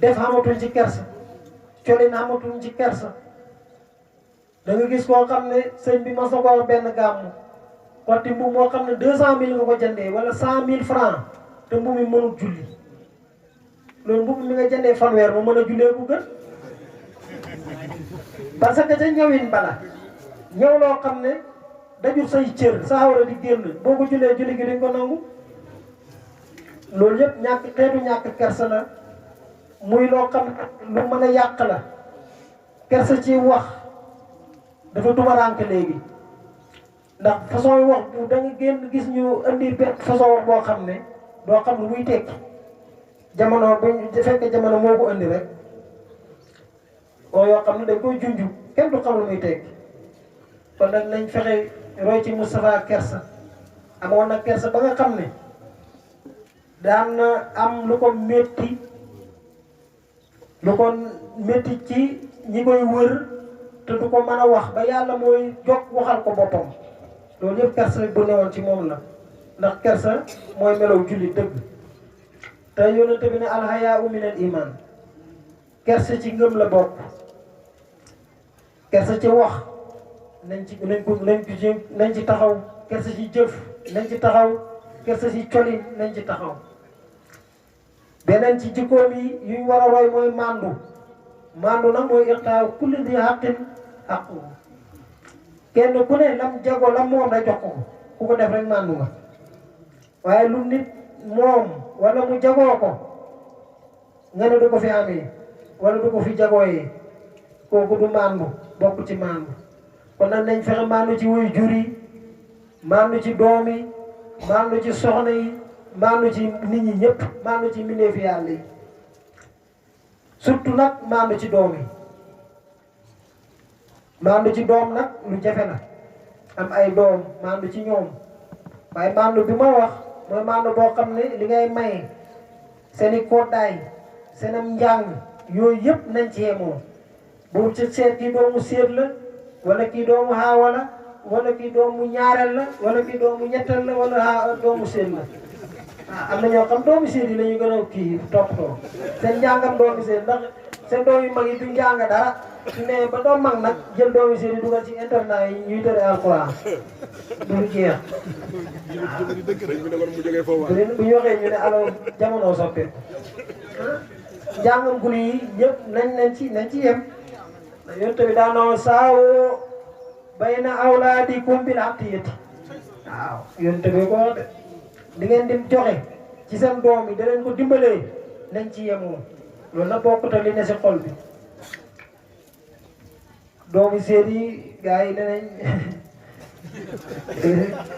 def xamatuñ ci kersa colin xamatuñ ci kersa da nga gis koo xam ne sëñ bi mas na ko wax benn gàmmu xotti mbubb moo xam ne 200 000 nga ko jëndee wala 100 000 francs te mbubb mi mënul julli loolu mbubb mi nga jëndee fanweer mu mën a jullee ku gën parce que ca ñëwin bala ñëw loo xam ne dajul say cër sa awra di génn boo ko jullee julli gi duñ ko nangu loolu yëpp xeetu ñàkk kersa la muy loo xam lu mën a yàq la kersa ci wax dafa tumaranke léegi ndax façon wax bu da nga génn gis ñu indi façon wax boo xam ne doo xam lu muy tekki jamono buñ fekkee jamono moo ko indi rek oo yoo xam ne dañ koy junju kenn du xam lu muy tekki kon nag nañ fexe roy ci Moustapha kersa amoon na kersa ba nga xam ne daan na am lu ko métti ci ñi koy wër te du ko mën a wax ba yàlla mooy jog waxal ko boppam loolu yëpp kersa bu newoon ci moom la ndax kersa mooy melow julli dëgg te yonente bi ne alhayaa minal iman kersa ci ngëm la bokk kersa ci wax nañ ci taxaw kersa ci jëf nañ ci taxaw kersa ci colin nañ ci taxaw beneen ci jikkoom yi yuñ war a roy mooy mandu nag mooy iqtaaw kulli di xaqin aqu kenn ku ne lam jago lam moom la jox ko ku ko def rek mandu nga waaye lu nit moom wala mu jagoo ko nga ne du ko fi amee wala du ko fi jagooyee kooku du mandu bokk ci mandu kon nag nañ fexe mandu ci wuy jur yi mandu ci doom yi mandu ci soxna yi mandu ci nit ñi ñëpp mandu ci mbindeefi yàlla yi surtout nag mandu ci doom yi mandu ci doom nag lu jafe la am ay doom mandu ci ñoom waaye mandu bi ma wax mooy mandu boo xam ne li ngay maye seen i koddaay seen am njàng yooyu yëpp nañ ci yemoo bu ci seet kii doomu séet la wala kii doomu xaawa la wala kii doomu ñaareel la wala kii doomu ñetteel la wala doomu séet la am na ñoo xam doomu séet yi la ñu gën a kii toppatoo seen njàngam doomu séet ndax seen doom yu mag yi du njàng dara su ne ba doom mag nag jël doomu séet yi dugal ci internet yi ñuy tëre alxuraan du jeex bu ñu waxee ñu ne alors jamono soppeeku njàngam gune yi ñëpp nañ ci yem yoon tamit daanoo saawoo bayna awlaadikum bil atiyati waaw yoon tamit ko wax de di ngeen di joxe ci seen doom yi da leen ko dimbalee nañ ci yemoo loolu nag bokkut ak li ne si xol bi doomi seet yi gars yi danañ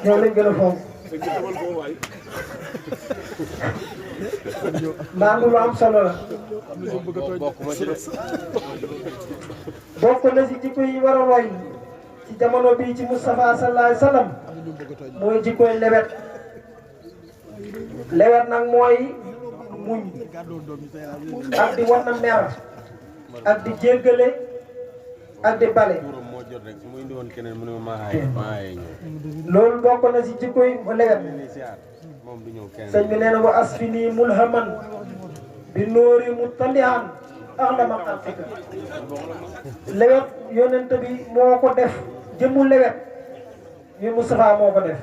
ñoo lañ gën a fonk maandu lu am solo la bokk na si jikko yi war a roy ci jamono bii ci Moustapha sallallahu alayhi wa sallam mooy jikkoy lewet nag mooy muñ ak di wan na mer ak di jéggale ak di bale loolu bokk na si jikkoy lewet sëñ bi nee na wa asfini mulhaman bi nóori mu tandihan a'lama xalqika lewet yonent bi moo ko def jëmmu lewet ñu Moustapha moo ko def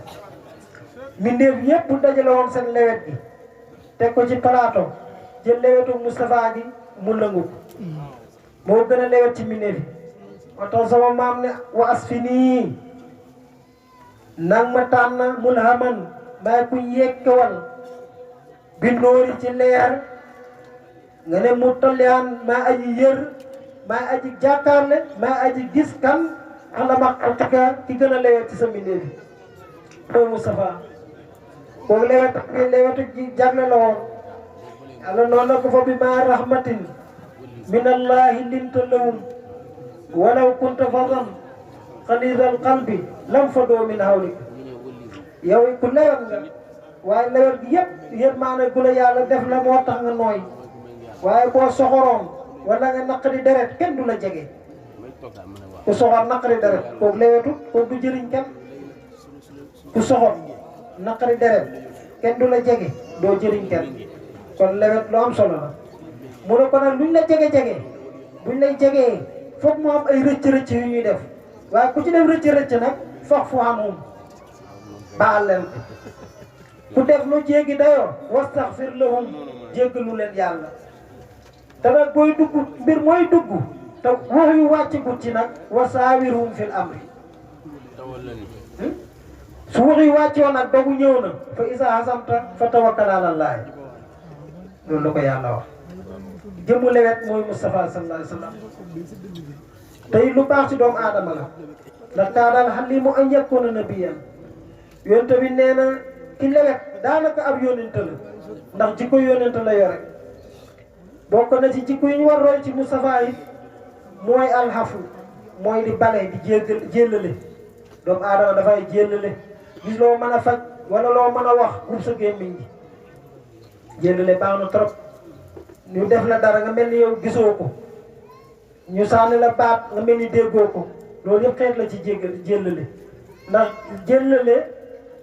mbindeef yépp dajale woon seen lewet gi teg ko ci plateau jël lewetu Moustapha gi mu lëngu moo gën a lewet ci mbindeef yi moo tax sama maam ne wa asfini nang ma tànn mulhaman maay ku yekkewal bindoori ci leer nga ne mu tolliyaan maa aji yër maa aji jàkkaarle maa aji gis kan alama xalqika ki gën a lewet ci sa mbindeef yi mooy Moustapha kooku lewetu ji jagle la woon yàlla noonu la ko fa bi ma rahmatin min allahi linta lahum walaw kunta fadan xalidal qalbi lam fadoo min hawlik yow ku lewet nga waaye lewet gi yëpp yërmaane gu la yàlla def la moo tax nga nooy waaye boo soxoroon wala nga naqari deret kenn du la jege ku soxor naqari deret kooku lewetu kooku du jëriñ kenn ku soxor naqari deret kenn du la jege doo jëriñ kenn kon lewet lu am solo la mu ne ko nag luñ la jege-jege buñ lay jegee foog mu am ay rëcc-rëcc yu ñuy def waaye ku ci def rëcc-rëcc nag foog fu amum baal leen ku def lu jéggi dayoo wastaxfir lahum jéggalu leen yàlla te nag booy dugg mbir mooy dugg te wax yu wàccagut ci nag wasaawirhum fil amri su wax yu wàccoo nag dogu ñëw na fa isa hasamta fa tawakkal ala llaah loolu la ko yàlla wax jëmu lewet mooy Moustapha sallallahu alayhi wa sallam tey lu baax ci doomu aadama la ndax kaadal xalimu an yakuna nabiyan yonent bi nee na ki lewet daanaka ab yonent la ndax jikko yonent la yore bokk na ci jikko yi ñu war roy ci Moustapha yi mooy alxafu mooy di bale di jéllale doomu aadama dafay jéllale gis loo mën a faj wala loo mën a wax ub sa gémmiñ gi jéllale baax na trop ñu def la dara nga mel ni yow gisoo ko ñu sànni la baat nga mel ni déggoo ko loolu yëpp xeet la ci jéllale ndax jéllale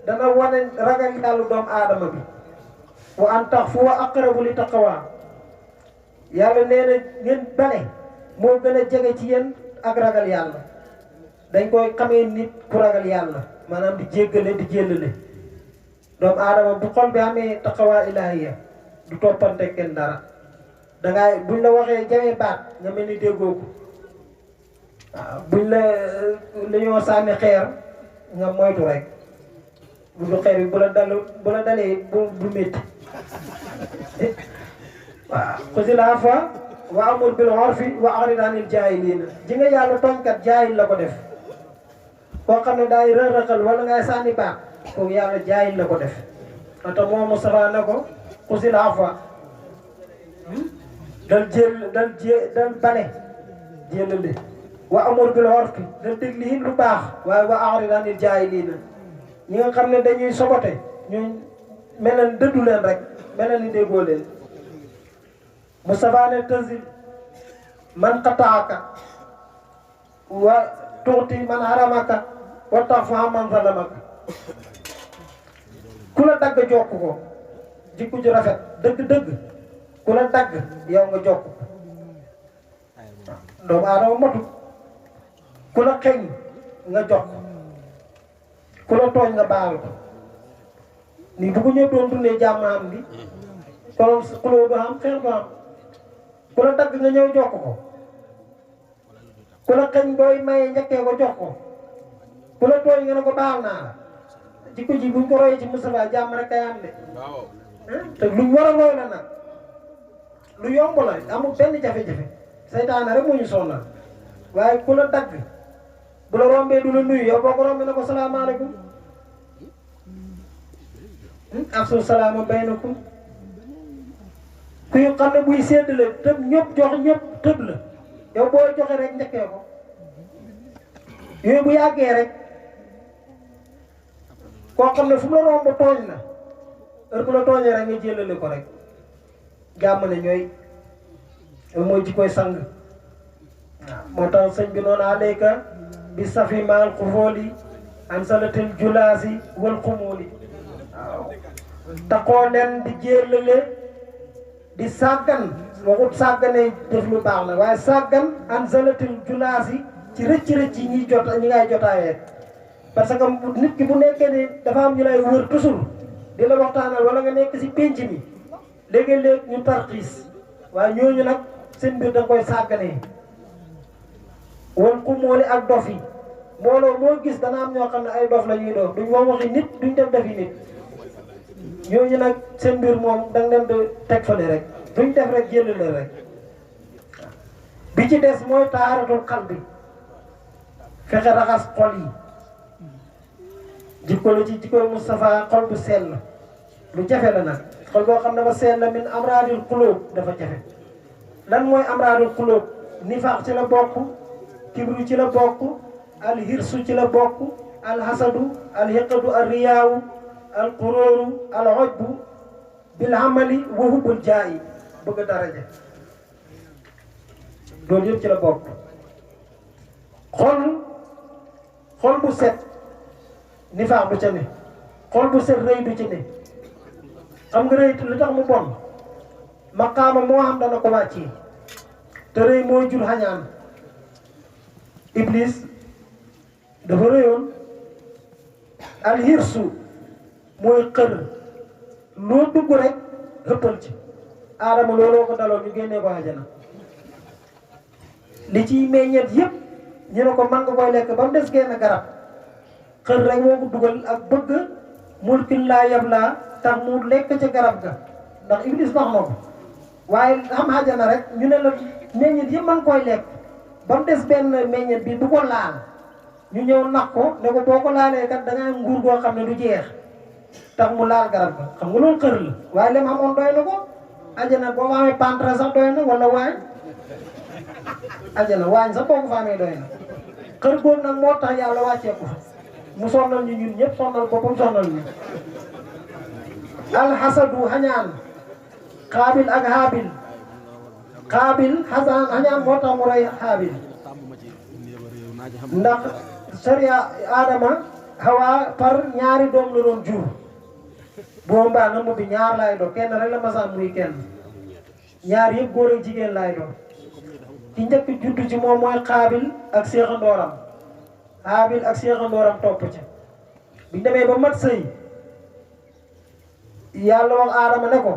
dana wane ragal yàlla doomu aadama bi wa an tax fu wa aqrabu li taqwa yàlla nee na ngeen bale moo gën a jege ci yéen ak ragal yàlla dañ koy xamee nit ku ragal yàlla maanaam di jéggale di jéllale doomu aadama bu xol bi amee taqwa ilahiya du toppante kenn dara dangay buñ la waxee jamee baat nga mel ni déggoo ko waaw buñ la ñoo sànni xeer nga moytu rek bu xeer bi bu la dalee bu métti waaw xusil afwa wa amur bil urfi wa a'rid anil jaahiliina ji nga yàlla tooñkat jaahil la ko def koo xam ne daay rërëxal wala ngay sànni baat kooku yàlla jaahil la ko def ata moom Moustapha ne ko xusil afwa dal bale jéllale wa amur bil urfi dal dégli lu baax waaye wa a'rid anil jaahiliina ñi nga xam ne dañuy sobote ñu mel na dëddu leen rek mel na ni déggoo leen Moustapha ne tëzil man qataaka wa tuuti man haramaka wa tafa man zalamaka ku la dagg jokk ko jikko ju rafet dëgg-dëgg ku la dagg yow nga jokk ko doomu aadama matu ku la xeñ nga jokk ku la tooñ nga baal ko nii bu ko ñëw doon dundee jàmmaam bi konoon xuloo du am xeex du am ku la dagg nga ñëw jokk ko ku la xeñ booy maye njëkkee ko jox ko ku la tooñ nga ne ko baal naa la jikko ji buñ ko royee ci Moustapha jàmm rek kay am de te luñ war a roy la nag lu yomb la amul benn jafe-jafe seytaane rek moo ñu sonal waaye ku la dagg bu la rombee du la nuyu yow boo ko rombee ne ko salaamaaleykum afsu salaama baynakum kuy xam ne buy séddale tëb ñëpp jox ñëpp tëb la yow boo joxe rek njëkkee ko yooyu bu yàggee rek koo xam ne fu mu la romb tooñ na heure bu la tooñee rek nga jëlale ko rek jàmm ne ñooy mooy ji koy sang waaw moo tax sëñ bi noonu alayka bi safi maal xufooli an salatil julaasi wal xumóoli waaw taxoo nen di jëlale di sàggan waxut sàggane def lu baax la waaye sàggan an zalatil julaasi ci rëcc yi ñi ngay jotaayee parce que nit ki bu nekkee ni dafa am ñu lay wër toujours di la waxtaanal wala nga nekk si pénc mi léegi-léeg ñu tarxiis waaye ñooñu nag seen mbir da nga koy sàgganee wal xumóoli ak dof yi mbooloo moo gis dana am ñoo xam ne ay dof la ñuy doon duñ moom waxi nit duñ def defi nit ñooñu nag seen mbir moom da nga leen di teg fële rek duñ def rek jëlale rek bi ci des mooy taaratul xal bi fexe raxas xol yi jikko la ci jikko Moustapha xol bu sell lu jafe la nag xol boo xam ne ba sell la min amraadil xulóob dafa jafe lan mooy amraadil xulóob nifaax ci la bokk kibru ci la bokk al hirsu ci la bokk al hasadu al hiqadu al riyaawu al quróoru al ojbu bil amali wa hubbul jaayi bëgg daraja loolu yëpp ci la bokk xol bu set nifaax du ca ne xol bu set rëy du ci ne xam nga rëy lu tax mu bon maqaama moo xam dana ko wàcci te rëy mooy jur xañaan iblis dafa rëyoon alhirsu mooy xër loo dugg rek xëppal ci aadama looloo ko daloon ñu génnee ko àjjana li ciy meññeet yëpp ñu ne ko man nga koy lekk ba mu des genn garab xër rek moo ko dugal ak bëgg mulkin laa yab laa tax mu lekk ca garab ga ndax iblis nax na ko waaye xam àjjana rek ñu ne la meññeet yëpp man koy lekk ba mu des benn meññeet bi du ko laal ñu ñëw nax ko ne ko boo ko laalee kat da nga am nguur goo xam ne du jeex tax mu laal garab ga xam nga loolu xër la waaye lem xamoon doy na ko àjjana boo fa amee pantre sax doy na wala waañ àjjana waañ sax boo ko fa amee doy na xër googu nag moo tax yàlla wàccee ko fa mu sonnal ñu ñun ñëpp sonnal boppam sonnal ñu alxasadu xañaan xaabil ak xaabil xaabil xasaan xañaan moo tax mu rey xaabil ndax sariya Adama Hawa par ñaari doom la doon jur boo mbaa na mu bi ñaar laay doon kenn rek la masaan muy kenn ñaar yëpp góor ak jigéen laay doon ki njëkk juddu ci moom mooy xaabil ak seexandooram xaabil ak seexandooram topp ca biñ demee ba mat sëy yàlla wax Adama ne ko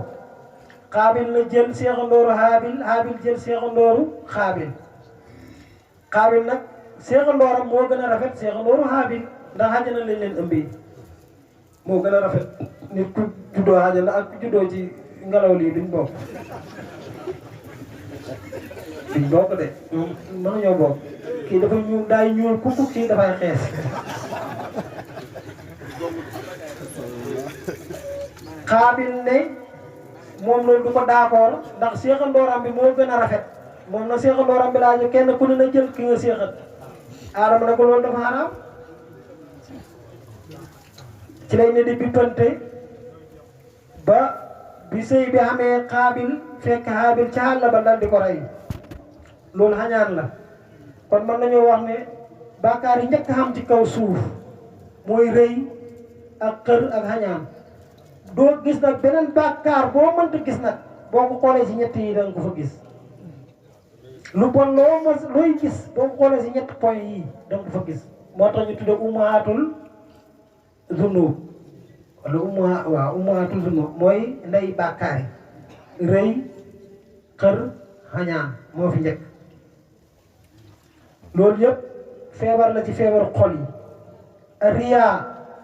xaabil na jël seexandooru xaabil jël seexandooru xaabil xaabil nag seexandooram moo gën a rafet seexandooru xaabil ndax àjjana lañ leen ëmbee moo gën a rafet nit ku juddoo àjjana ak ku juddoo ci ngelaw lii duñ bokk de mën ñoo bokk kii dafa ñuul daay ñuul kukku kii dafay xees xaabil ne moom loolu du ko d'accord ndax seexandooram bi moo gën a rafet moom na seexandooram bi laa ñu kenn ku ne na jël ki nga seexat Adama ne ko loolu dafa xaraam ci lay ne di bippante ba bi sëy bi xamee xaabil fekk xaabil ca àll ba dal di ko rey loolu xañaan la kon mën nañoo wax ne bàkkaar yi njëkk xam ci kaw suuf mooy rëy ak xër ak xañaan doo gis nag beneen bàkkaar boo mënta gis nag boo ko xoolee si ñett yi danga ko fa gis lu bon looy gis boo ko xoolee si ñett point yi danga ko fa gis moo tax ñu tudde umaatul zunub wala umaatul zunub mooy ndey bàkkaar yi rëy xër xañaan moo fi njëkk loolu yëpp feebar la ci feebaru xol yi riyaa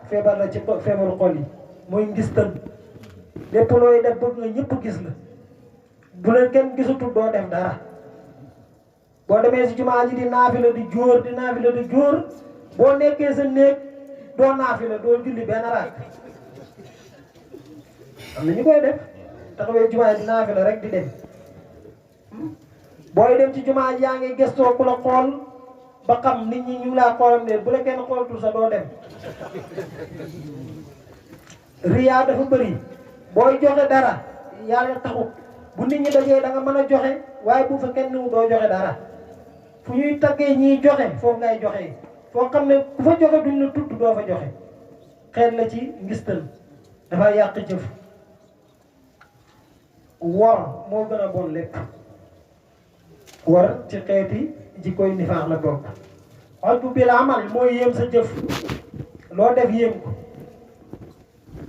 feebar la ci feebaru xol yi mooy ngistal lépp looy def bëgg nga ñëpp gis la bu leen kenn gisatul doo def dara boo demee si jumaa ji di naafila di jóor boo nekkee sa néeg doo naafila doo julli benn raak am na ñu koy def taxawee jumaa ji di naafila rek di dem booy dem ci jumaa ji yaa ngi gëstoo ku la xool ba xam nit ñi ñu ngi laa xoolam leen bu la kenn xoolatul sa doo dem riyaa dafa bëri booy joxe dara yàlla taxut bu nit ñi dajee da nga mën a joxe waaye bu fa kenn niwu doo joxe dara fu ñuy taggee ñiy joxe foofu ngay joxe foo xam ne ku fa joxe duñ la tudd doo fa joxe xeet la ci ngistal dafay yàq jëf wor moo gën a bon lépp wor ci xeeti jikkoy nifaax la bokk xoj bu bil amal mooy yéem sa jëf loo def yéem ko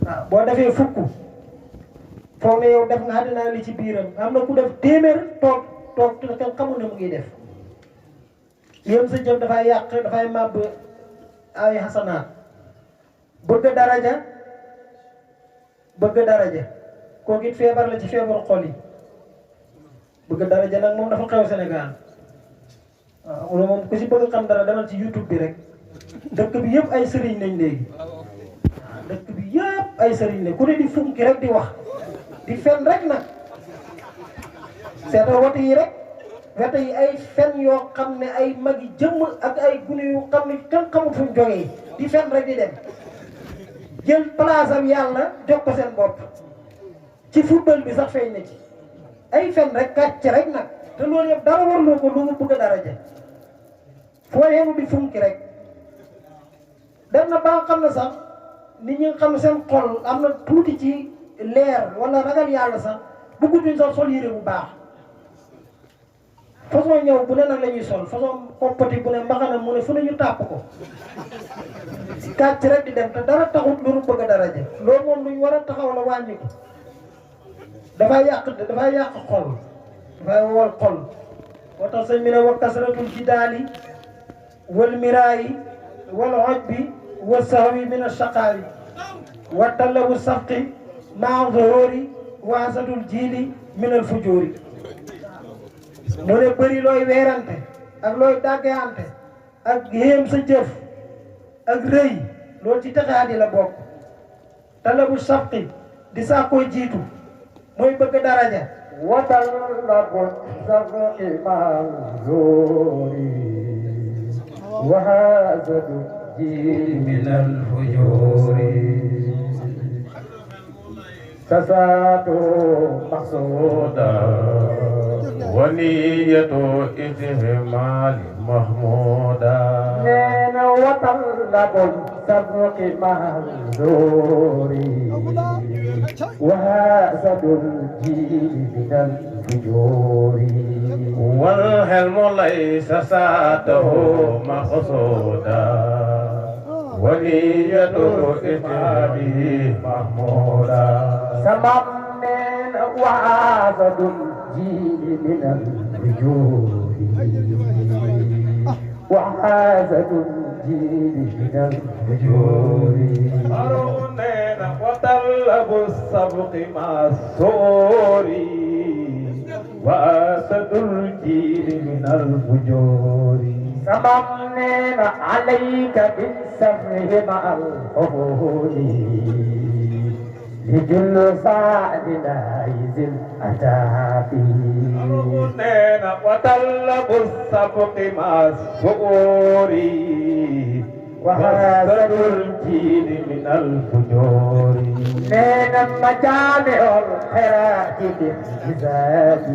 waaw boo defee fukk foog ne yow def nga àddina li ci biiram am na ku def téeméer toog te kenn xamul ne mu ngi def yéem sa jëf dafay yàq dafay màbb ay xasanaat bëgg daraja kooku it feebar la ci feebar xol yi bëgg daraja nag moom dafa xew Sénégal waaw loolu moom ku si bëgg xam dara demal ci YouTube bi rek dëkk bi yëpp ay sëriñ lañ léegi dëkk bi yëpp ay sëriñ lañ ku ne di funki rek di wax di fen rek nag seeta wote yi rek wote yi ay fen yoo xam ne ay mag yi jëmm ak ay gune yu xam ne kenn xamul fu ñu jógee di fen rek di dem jël place am yàlla jox ko seen bopp ci football bi sax feeñ na ci ay fen rek kàcc rek nag te loolu yëpp dara warloo ko lu mu bëgg a daraja foo yemu di funki rek dem na ba nga xam ne sax nit ñi nga xam ne seen xol am na tuuti ci leer wala ragal yàlla sax bëggutuñ sax sol yére bu baax façon ñëw bu ne nag la ñuy sol façon koppati bu ne mbaxana mu ne fu ne ñu tàpp ko kàcc rek di dem te dara taxut lu nu bëgg a daraja loolu moom luñ war a taxaw la wàññi ko dafay yàq xol dafay wol xol moo tax sëñ bi ne wa kasratul jidaali wal miraayi wal ojbi wa sahwi min ashaqaawi wa talabu safqi maa zuhuri wa hasadul jiili min al fujuuri mu ne bëri looy weerante ak looy dàggante ak yéem sa jëf ak rëy loolu ci texaadi la bokk talabu safqi di sàkkoo jiitu mooy bëgg daraja watal la bon sabqi manzuri wa hasadu jiili min al fujuri sasaatu maqsuda wa niyatu ihtimali mahmuda neena watal la bon sabqi manzuri wa hasadul jiili min al fujuri wal hilmu laysa saatahu maqsuda وليته إتابه محمودا سممن وعازد الجيل من الوجود وعازد الجيل من الوجود أرونين وطلب السبق مع السور وأسد الجيل من الفجور سممن عليك بالسفه مع الحفول لجل سعد نايز الأتافي أرغنين وطلب السبق مع السؤور وهذا الجيل من الفجور من مجامع الخيرات بالجزاد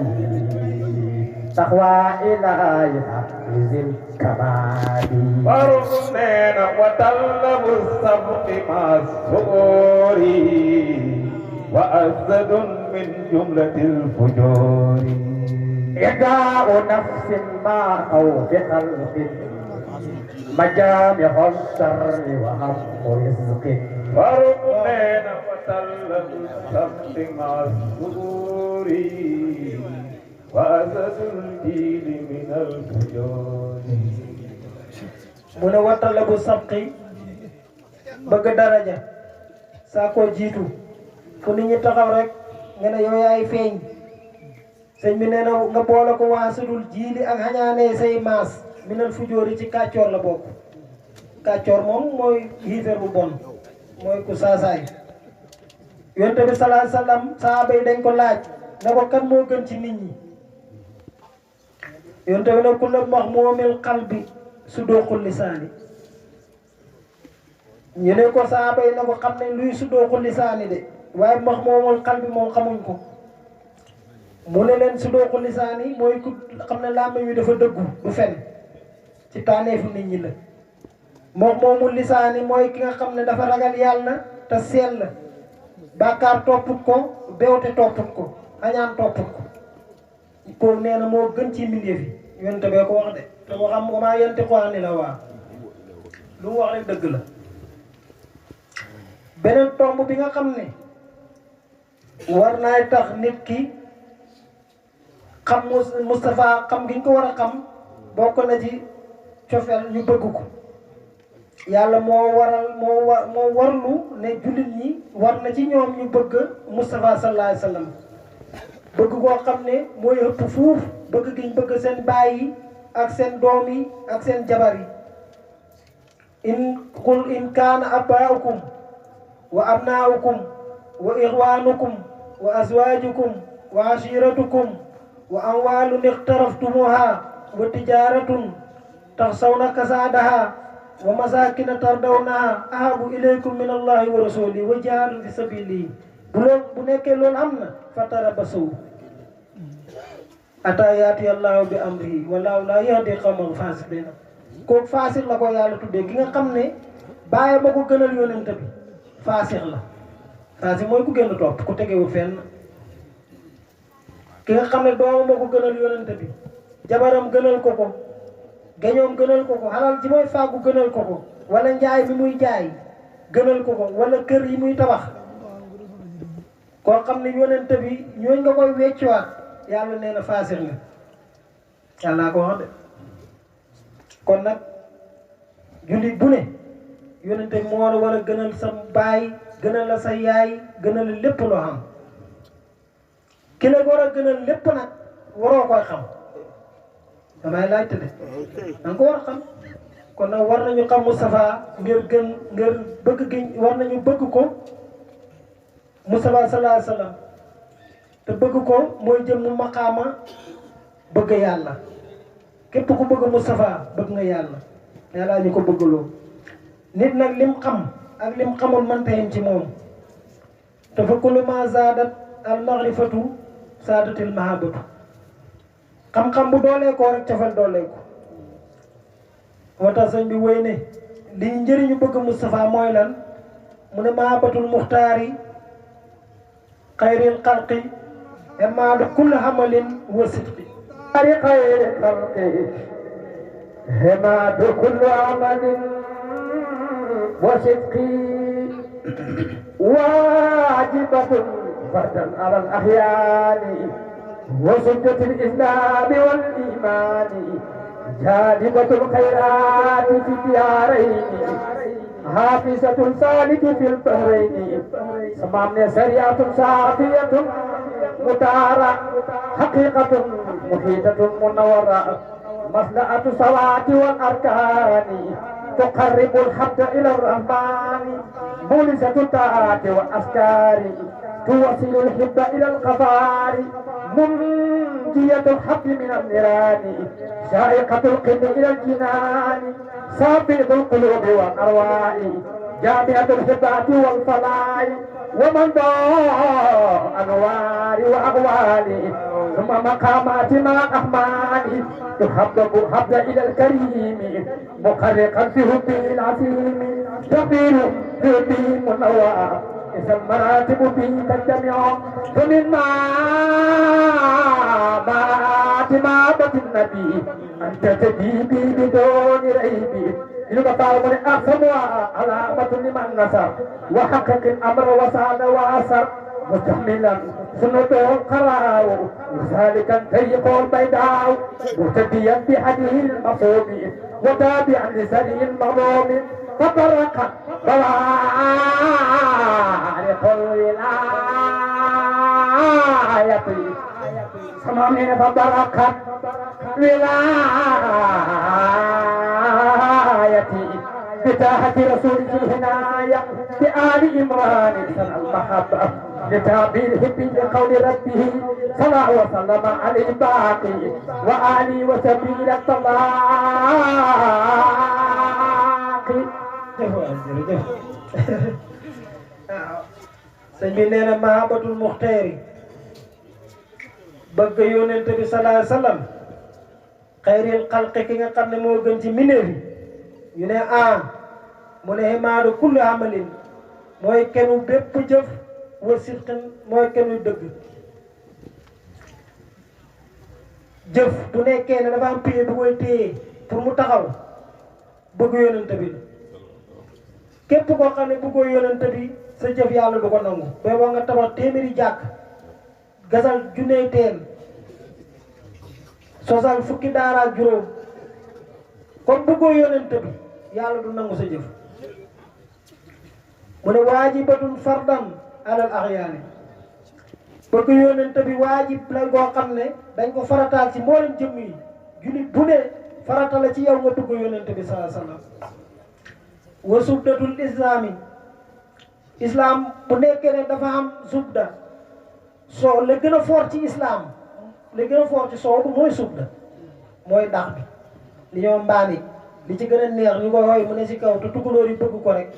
تقوى إلى يحفز الكمال فرغمين وطلب السبق مع السؤور وأزد من جملة الفجور إداء نفس مع خوف خلق مجامع الشر وهم رزق فرغمين وطلب السبق مع السؤور وأساس الجيل من الفجور mu ne watalabu sabqi bëgg daraja saa koo jiitu fu nit ñi taxaw rek nga ne yow yaay feeñ sëñ bi nee na nga boole ko waasadul jiili ak xañaanee say maas minal fujóori ci kàccoor la bokk kàccoor moom mooy xiifeer bu bon mooy ku saasaay yonent bi sallallahu alayhi wasallam saaba yi dañ ko laaj ne ko kan moo gën ci nit ñi yonent bi ne kullu mahmumil qalbi suduqul lisaani ñu ne ko saaba yi ne ko xam nañ luy suduqul lisaani de waaye mahmumul qalbi moom xamuñ ko mu ne leen suduqul lisaani mooy ku xam ne làmmiñ wi dafa dëggu du fen ci tànneefu nit ñi la mahmumul lisaani mooy ki nga xam ne dafa ragal yàlla te sell bàkkaar topput ko beewte topput ko añaan topp ko nee na moo gën ci mbindeef yi yonent bee ko wax de te waxam wa maa yantiqu anil hawaa lu mu wax rek dëgg la. beneen tomb bi nga xam ne war naay tax nit ki xam Moustapha xam gi ñu ko war a xam bokk na ci cofeel ñu bëgg ko. yàlla moo warlu ne jullit ñi war na ci ñoom ñu bëgg Moustapha sallallahu alayhi wa sallam bëgg koo xam ne mooy ëpp fuuf bëgg giñ bëgg seen baay yi ak seen doom yi ak seen jabar yi. qul in kaana abaa'ukum wa abnaa'ukum wa ixwaanukum wa azwaajukum wa ashiratukum wa amwaalun iqtaraftumuha wa tijaratun taxsawna kasaadaha wa masakina tardawnaha ahabu ilaykum min allahi wa rasulihi wa jihaadun fi sabilihi bu nekkee loolu am na fatarabbasu ataa yaati allahu bi amrihi wallahu la yahdi qawmal fasiqin kooku faasix la ko yàlla tuddee ki nga xam ne bàyyi ba ko gënal yonent bi faasix la faasix mooy ku gën a topp ku tegewul fenn. ki nga xam ne doomam moo ko gënal yonent bi jabaram gënal ko ko gañoom gënal ko ko xalal ji mooy fàggu gënal ko ko wala njaay bi muy jaay gënal ko ko wala kër yi muy tabax koo xam ne yonent bi ñooñ nga koy weccuwaat yàlla nee na faasix nga yàlla ko wax de. kon nag jullit bu ne yonent bi moo war a gënal sa baay gënal la sa yaay gënal la lépp loo xam ki la war a gënal lépp nag waroo koy xam damay laajte de danga ko war a xam kon nag war nañu xam Moustapha ngir bëgg gi war nañu bëgg ko Moustapha sallallahu alayhi wa sallam te bëgg ko mooy jëm mu maqaama bëgg yàlla képp ku bëgg Moustapha bëgg nga yàlla yàlla ñu ko bëggaloo nit nag lim xam ak lim xamul mënta yem ci moom te fa kullu ma zaadat al maarifatu saadatil mahabbatu xam-xam bu doolee ko rek cofeel doolee ko moo tax sëñ bi wéy ne li njëriñu bëgg Moustapha mooy lan mu ne mahabbatul muxtaari xayril xalqi emaadu kulli hamalin wa sidqi خير خلقه هماد كل عمل وصدق واجبة فردا على الأحيان وسجة الإسلام والإيمان جالبة الخيرات في الديارين حافظة سالك في البحرين سمامنا سريعة صافية متارة حقيقة محيطة منورة مصلحة الصلاة والأركان تقرب الحق إلى الرحمن مولسة الطاعات والأفكار توصل الحب إلى الغفار منجية الحق من النيران شائقة القلب إلى الجنان صابئة القلوب والأرواح جامعة الحبات والفلاح ومن ضاء أنوار وأغوال ثم مقامات مع الأحمال تحبب إلى الكريم مقرقا في هبه العظيم تقيل في هبه منوى إذا المراتب به تجتمع فمن مات النبي أنت تجيبي بدون ريب يبقى من أقسمها علامة لمن نصر وحقق الأمر وسعد وأسر مستحملا سنته القرار وسالكا طريق البيداء مهتديا بحديث المصوم وتابعا لسري المظلوم فطرق طوارق الولاية سمامين فطرقت ولايتي بتاحة رسول الهناية بآل إمران سنة المحبة لتعبير هبي لقول ربه صلى وسلم عليه باقي وآلي وسبيل الطلاق sëñ bi nee na mahabbatul muxtaari bëgg yonent bi sallallahu alayhi wa sallam xayril xalqi ki nga xam ne moo gën ci mbindeef yi ñu ne mu ne himaadu kulli amalin mooy kenu bépp jëf wa sidqin mooy kenu dëgg jëf bu nekkee ne dafa am pied bu koy téye pour mu taxaw bëgg yonent bi képp koo xam ne bëggoo yonent bi sa jëf yàlla du ko nangu ba boo nga tabax téeméeri jàkk gasal junney teen sosal fukki daara ak juróom comme bëggoo yonent bi yàlla du nangu sa jëf mu ne waajibatun fardan alal axyaani bëgg yonent bi waajib la goo xam ne dañ ko farataal ci mboolem jëmm yi jullit bu ne farata la ci yow nga bëgg yonent bi sallallahu alayhi wasallam wa subdatul islami islam bu nekkee ne dafa am subda soo la gën a fort ci islam la gën a fort ci soow mooy subda mooy dax bi li ñoo mbaani li ci gën a neex ñu ko xooy mu ne si kaw te tukulóor yi bëgg ko rek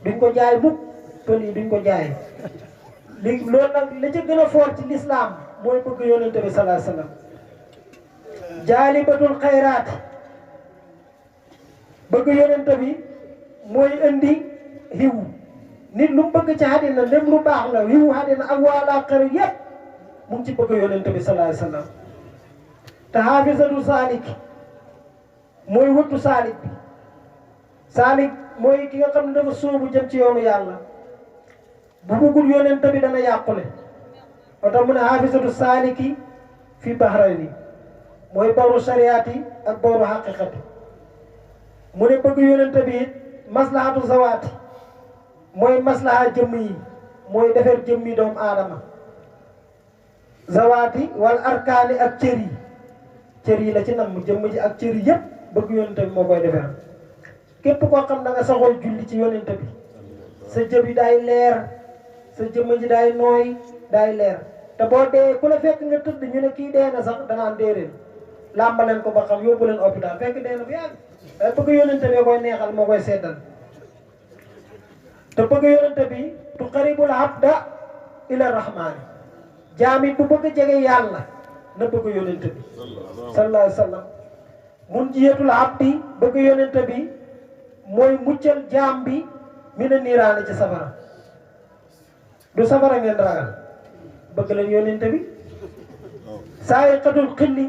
duñ ko jaay mukk pël yi duñ ko jaay li loolu nag la ci gën a fort ci l'islam mooy bëgg yonente bi sallallahu alayhi wasallam jaalibatul xayraat bëgg yonente bi mooy indi xiw nit lu mu bëgg ci àddina lépp lu baax la xiw àddina ak wala xër yépp mu ngi ci bëgg yonente bi sallallahu alayhi wasallam te xaafisatu saalik mooy wëttu saalik bi saalik mooy ki nga xam ne dafa sóobu jëm ci yoonu yàlla bu bëggul yonente bi dana yàqule moo tax mu ne xaafisatu saaliki fi bahrayni mooy bawru shariati ak bawru xaqiqati mu ne bëgg yonente bi it maslahatu zawaati mooy maslaha jëmm yi mooy defar jëmm yi doomu aadama zawaati wal arkaani ak cër yi la ci nam jëmm ji ak cër yi yépp bëgg yonente bi moo koy defar képp koo xam da nga saxoo julli ci yonente bi sa jëb yi daay leer sa jëmm ji daay nooy daay leer te boo dee ku la fekk nga tëdd ñu ne kii dee na sax danaan déedéet làmbaleen ko ba xam yóbbu leen hôpital fekk dee na bu yàgg waaye bëgg yonente bi koy neexal moo koy seddal te bëgg yonente bi tu qaribul abda ila rahmaani jaamit bu bëgg jege yàlla na bëgg yonente bi sallallahu alayhi wa sallam mun jiyatul abdi bëgg yonente bi mooy muccal jaam bi mi na niiraane ci safara du safara ngeen ragal bëgg leen yonente bi saayiqatul xilli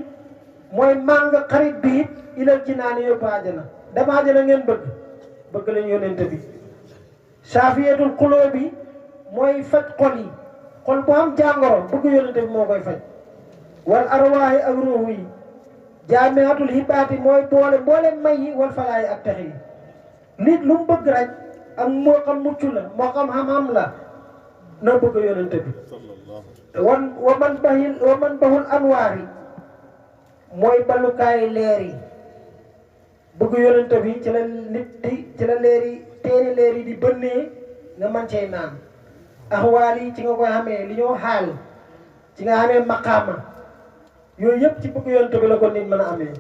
mooy màng xarit bi it ilal jinaani yóbbu àjjana dem àjjana ngeen bëgg leen yonente bi saafiyatul xuloo bi mooy faj xol yi xol bu am jàngoro bëgg yonente bi moo koy faj wal arwaahi ak ruuxu yi jaamiatul hibaati mooy boole may yi wal falaayi ak tex yi nit lu mu bëgg rek ak moo xam mucc la moo xam xam-xam la na bëgg yonente bi wa man bahul anwaar yi mooy ballukaay leer yi bëgg yonente bi ci la nit di ci la leer yi teeni leer yi di bënnee nga man cey naan axwaal yi ci nga koy xamee li ñoo xaal ci nga xamee maqaama yooyu yëpp ci bëgg yonente bi la ko nit mën a amee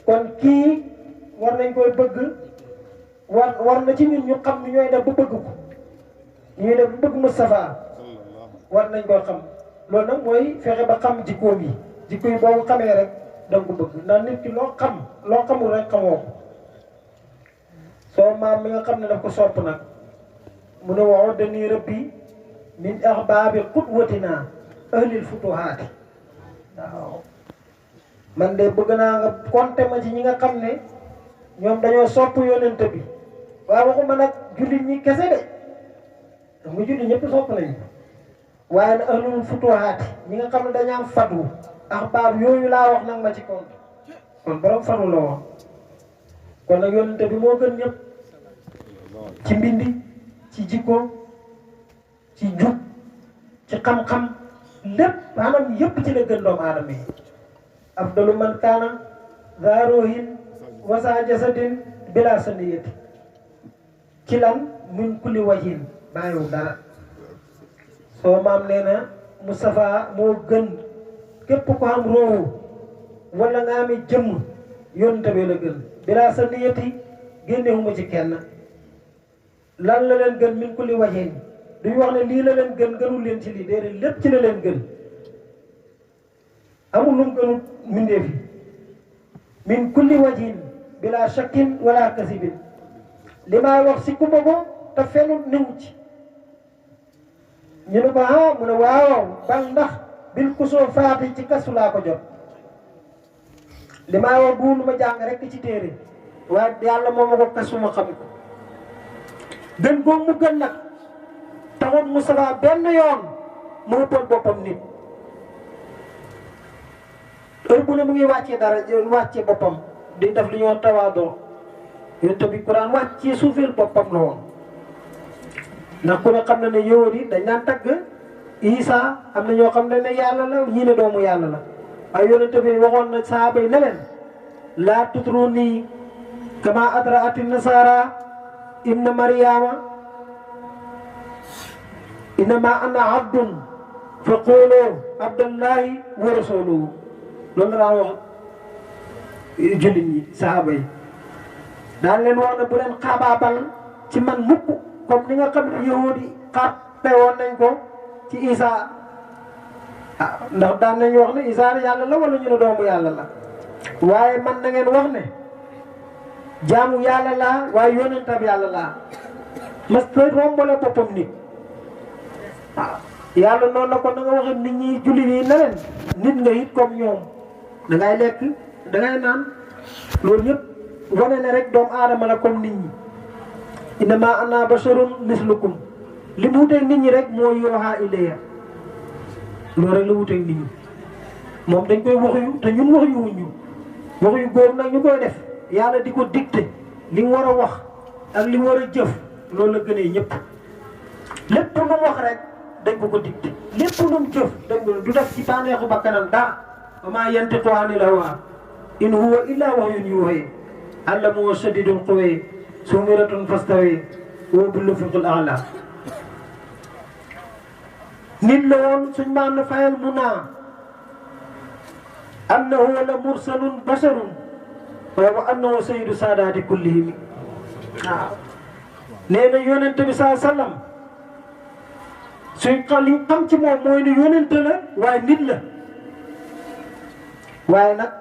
kon kii war nañ koy bëgg war na ci ñun ñu xam ni ñooy def ba bëgg ko ñuy def ba bëgg Moustapha war nañ koy xam loolu nag mooy fexe ba xam jikkoom yi jikko yi boo ko xamee rek da nga ko bëgg ndax nit ki loo xamul rek xamoo ko soo maam mi nga xam ne daf ko sopp nag mu ne waxoo dañuy rëbbi min ahbaabi qudwatina ahlil futuhaati waaw man de bëgg naa nga compter ma ci ñi nga xam ne ñoom dañoo sopp yonente bi waaye waxuma nag jullit ñi kese de mu jullit ñëpp sopp nañu waaye nag ahlul futuhaati ñi nga xam ne dañu am fatu ahbaab yooyu laa wax nag ma ci compte kon borom fatu la wax kon nag yonente bi moo gën ñëpp ci mbindi ci jikko ci jub ci xam-xam lépp maanaam yëpp ci la gën doomu aadama yi afdalu man kaana zaarohin wasa jasadin bila saniyati ci lan min kulli wajhin bàyyiwu dara soo maam nee na Moustapha moo gën képp ko am roowu wala nga ami jëmm yonente bi la gën bila saniyati génnewuma ci kenn lan la leen gën min kulli wajhin duñu wax ne lii la leen gën gënul leen ci lii déedéet lépp ci la leen gën amul lu mu gënul mbindeef yi min kulli wajhin bila shakkin wala kasibin li may wax si kumba ko te fenul niw ci ñu ne ko mu ne waaw bal ndax bil kusoo faati ci kasu laa ko jot li may wax du lu ma jàng rek ci téere waaye yàlla moo ma ko kasuma xam ko gën góob mu gën nag taxut Moustapha benn yoon mu ëppal boppam nit heure bu ne mu ngi wàccee dara wàccee boppam di def li ñoo tawaadoo yonent bi Quran wàccee suufeel boppam la woon ndax ku ne xam na ne yowóor yi dañ naan tagg Isa am na ñoo xam ne yàlla la ñii ne doomu yàlla la waaye yonent bi waxoon na sahaaba yi ne leen laa tutruni kama adraati nasara ibna maryama innama ana abdun fa qulu abdullahi wa rasuluhu loolu la daan wax jullit ñi sahaaba yi daan leen wax ne bu leen xaabaabal ci man mukk comme ni nga xam ne yahudi xaabe woon nañ ko ci Isa ndax daan nañ wax ne Isa yàlla la wala ñu ne doomu yàlla la waaye man na ngeen wax ne jaamu yàlla laa waaye yonentab yàlla laa mas ta rombale boppam nit yàlla noonu la ko na nga waxe nit ñi jullit yi ne leen nit nga it comme ñoom da ngay lekk da ngay naan loolu yëpp wane ne rek doomu aadama la comme nit ñi innama ana basharun mislukum li mu wuteeg nit ñi rek mooy yooxaa ilayya loolu rek la wuteeg nit ñi moom dañ koy wax yu te ñun wax yu wuñu wax yu góor nag ñu koy def yàlla di ko dicté li mu war a wax ak li mu war a jëf loolu la gënee ñëpp lépp lu mu wax rek dañ ko ko dicté lépp lu mu jëf dañ ko du def ci bànneexu bakkanam daa wa maa yantiqu anil hawaa in huwa illa wahyun yuuhaa allamahu shadiidul quwaa zu mirratin fastawaa wa huwa bil ufuqil a'laa nit la woon suñ maan na fayal mu naa annahu la mursalun basharun wa annahu sayyidu saadaati kullihim waaw nee na yonente bi saa sallam suñ xam liñ xam ci moom mooy ne yonente la waaye nit la waaye nag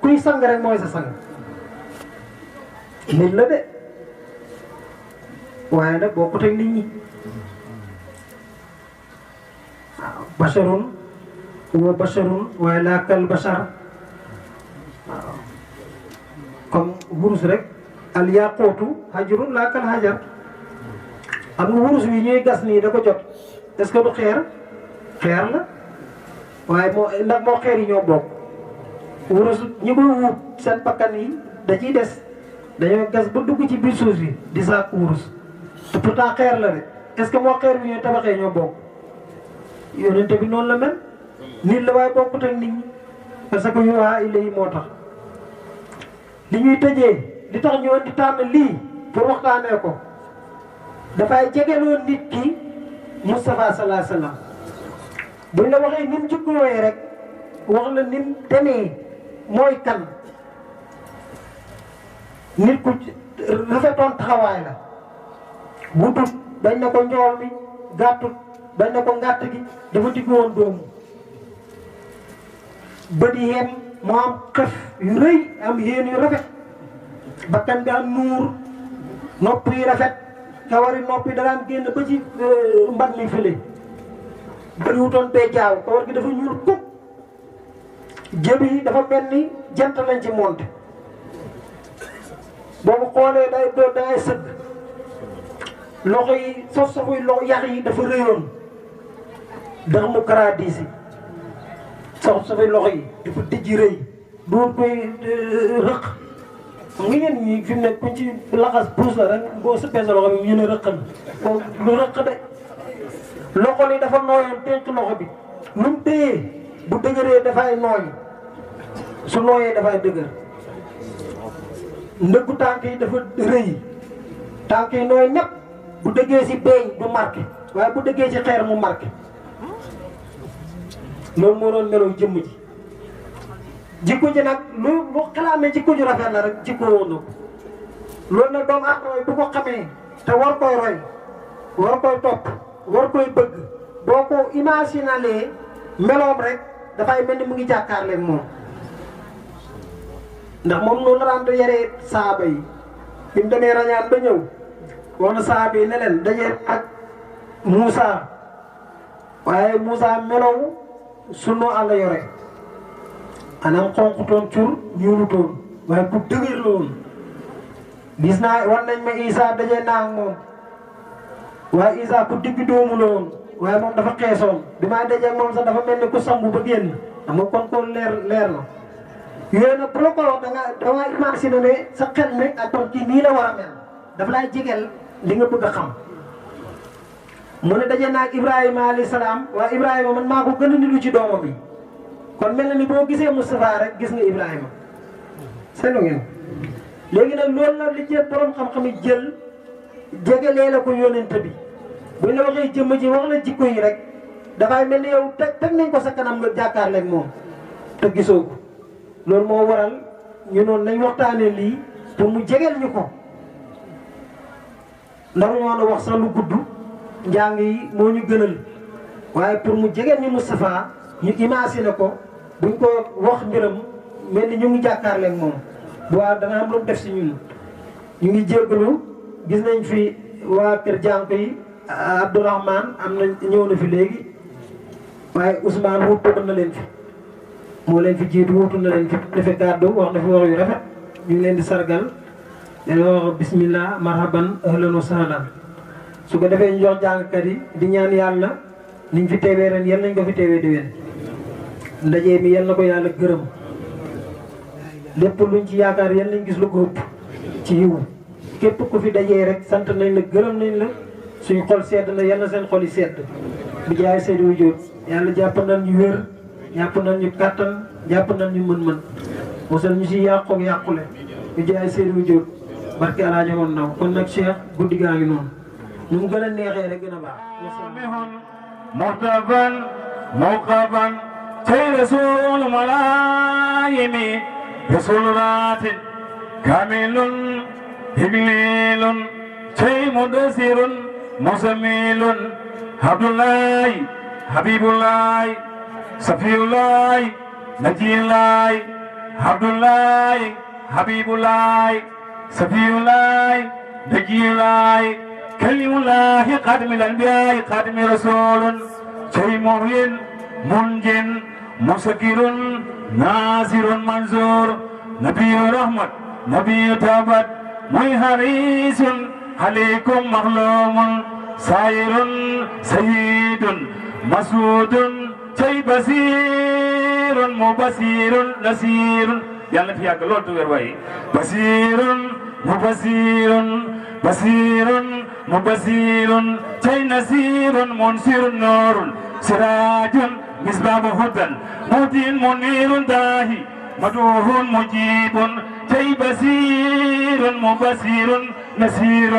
kuy sang rek mooy sa sang nit la de waaye nag bokkut ak nit ñi waaw basharun wa basharun waaye laa kal bashar waaw comme wurus rek al yaqootu hajarun laa kal hajar am nga wurus wi ñuy gas nii da ko jot est-ce que du xeer la waaye moo ndax moo xeer yi ñoo bokk wurus ñi koy wuut seen bakkan yi da ciy des dañoo gas ba dugg ci biir suuf bi di saak wurus te pourtant xeer la de est-ce que moo xeer bi ñooy tabaxee ñoo bokk yonente bi noonu la mel nit la waaye bokkut ak nit ñi parce que yuuhaa ilayhi moo tax li ñuy tëjee li tax ñu indi tànn lii pour waxtaanee ko dafay jegeloo nit ki Moustapha sallallahu alayhi wasallam buñ la waxee ni mu jukkooyee rek wax la ni mu demee mooy kan nit ku rafetoon taxawaay la gudut bañ na ko njool mi gàttut bañ na ko ngàtt gi dafa diggu woon doomu bët yi yem mu am xef yu rëy am yéen yu rafet bakkan bi am nuur nopp yi rafet kawari nopp yi daan génn ba ci mbat mi fële bëri wutoon bee jaaw kawar gi dafa ñuul kuk jëb yi dafa mel ni jant lañ ci monte boo ko xoolee day doon dangay sëgg loxo yi sofuy loxo yax yi dafa rëyoon ndax mu karaadiisi sofuy loxo yi dafa dijji rëy doon koy rëq xam nga ñenn ñi fi mu ne kuñ ci laxas puus la rek boo sëppee sa loxo bi ñu ne rëqal ko lu rëq de loxo li dafa nooyoon tenk loxo bi lu mu téyee bu dëgëree dafay nooy su nooyee dafay dëgër ndëggu tànk yi dafa rëy tànk yi nooy ñëpp bu dëggee si beeñ du marqué waaye bu dëggee ci xeer mu marqué loolu moo doon meloo jëmm ji jikko ji nag lu xalaat ne jikko ju rafet la rek jikko woon na ko loolu nag doomu aadama bu ko xamee te war koy roy war koy topp war koy bëgg boo ko imaginalee meloom rek dafay mel ni mu ngi jàkkaarleeg moom ndax moom noonu la daan yaree saaba yi bi mu demee rañaan ba ñëw wax na saaba yi ne leen dajee ak Moussa waaye Moussa melow sunu àll yore anam xonqutoon cur ñuulutoon waaye ku dëgër la woon gis naa war nañ ma Isa daje naa ak moom waaye Isa ku digg doomu la woon waaye moom dafa xeesoon bi maa daje moom sax dafa mel ni ku sangu ba génn xam nga kon leer na yooyu nag bu la ko wax da nga imaginer ne sa xel mi ak kon kii nii la war a mel dafa lay jegel li nga bëgg a xam mu ne daje naa ak Ibrahima alayhi salaam waaye Ibrahima man maa ko gën a niru ci doomam bi kon mel na ni boo gisee Moustapha rek gis nga Ibrahima seetlu ngeen léegi nag loolu la li jël borom xam-xam yi jël jegelee la ko yónent bi buñ la waxee jëmm ji wax la jikko yi rek dafay mel ni yow teg nañ ko sa kanam nga jàkkaarleeg moom te gisoo ko loolu moo waral ñu noonu nañ waxtaanee lii pour mu jegeel ñu ko ndax ñoo na wax sax lu gudd njàng yi moo ñu gënal waaye pour mu jegeel ñu Moustapha ñu imaginer ko buñ ko wax mbiram mel ni ñu ngi jàkkaarleeg moom bu waa dana am lu mu def si ñun ñu ngi jéggalu gis nañ fi waa kër jànk yi Abdourahmane am na ñëw na fi léegi waaye Ousmane wuutu na leen fi moo leen fi jiitu wuutu na leen fi defe kàddu wax na fi wax yu rafet ñu ngi leen di sargal leen wax bismillah marhaban ahlan wa sahlan su ko defee ñu jox jàngkat yi di ñaan yàlla niñ fi teewee ren yal nañ ko fi teewee déwén ndaje mi yal na ko yàlla gërëm lépp luñ ci yaakaar yal nañ gis lu ko ëpp ci yiw képp ku fi dajee rek sant nañ la gërëm nañ la suñu xol sedd na yal na seen xol yi sedd bi jaay Seydou Diop yàlla jàpp nañ ñu wér jàpp nañ ñu kàttan jàpp nañ ñu mën-mën mosal ñu si yàqu ak yàqule bi jaay Seydou Diop barke alaaji woon naw kon nag Cheikh guddi gaa ngi noonu nu mu gën a neexee rek gën a baax muxtaban muqaban tey rasul malayimi rasul ratin kamilun higlilun tey mudasirun musamilun abdullahi habibullahi safiyullahi najillahi abdullahi habibullahi safiyullahi najillahi kalimullahi qadimil anbiya'i qadimi rasulun tey muhyin munjin musakirun nazirun manzur nabiyu rahmat nabiyu tabat muy harisun عليكم مظلوم سائر سيد مسعود شي بصير مبصير نصير يلا في اكل لول توير واي بصير مبصير بصير مبصير شي نصير منصير نور سراج مصباح هدى مدين منير داهي مدوه مجيب شي بصير مبصير نصير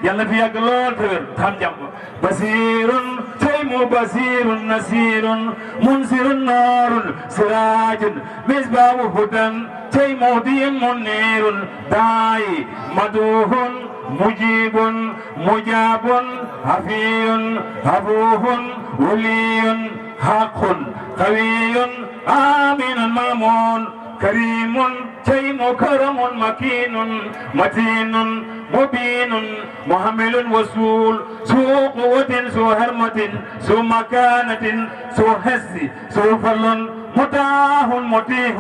يلا في أقلال تغير تام جنب بصير تيم بصير نصير منصر نار سراج مصباح هدى تيم دين منير داي مدوه مجيب مجاب حفي أبوه ولي حق قوي آمن مامون كريم تيم كرم مكين متين مبين محمل وسول سوء قوة سوء هرمة سوء مكانة سوء حس سوء فل متاه متيه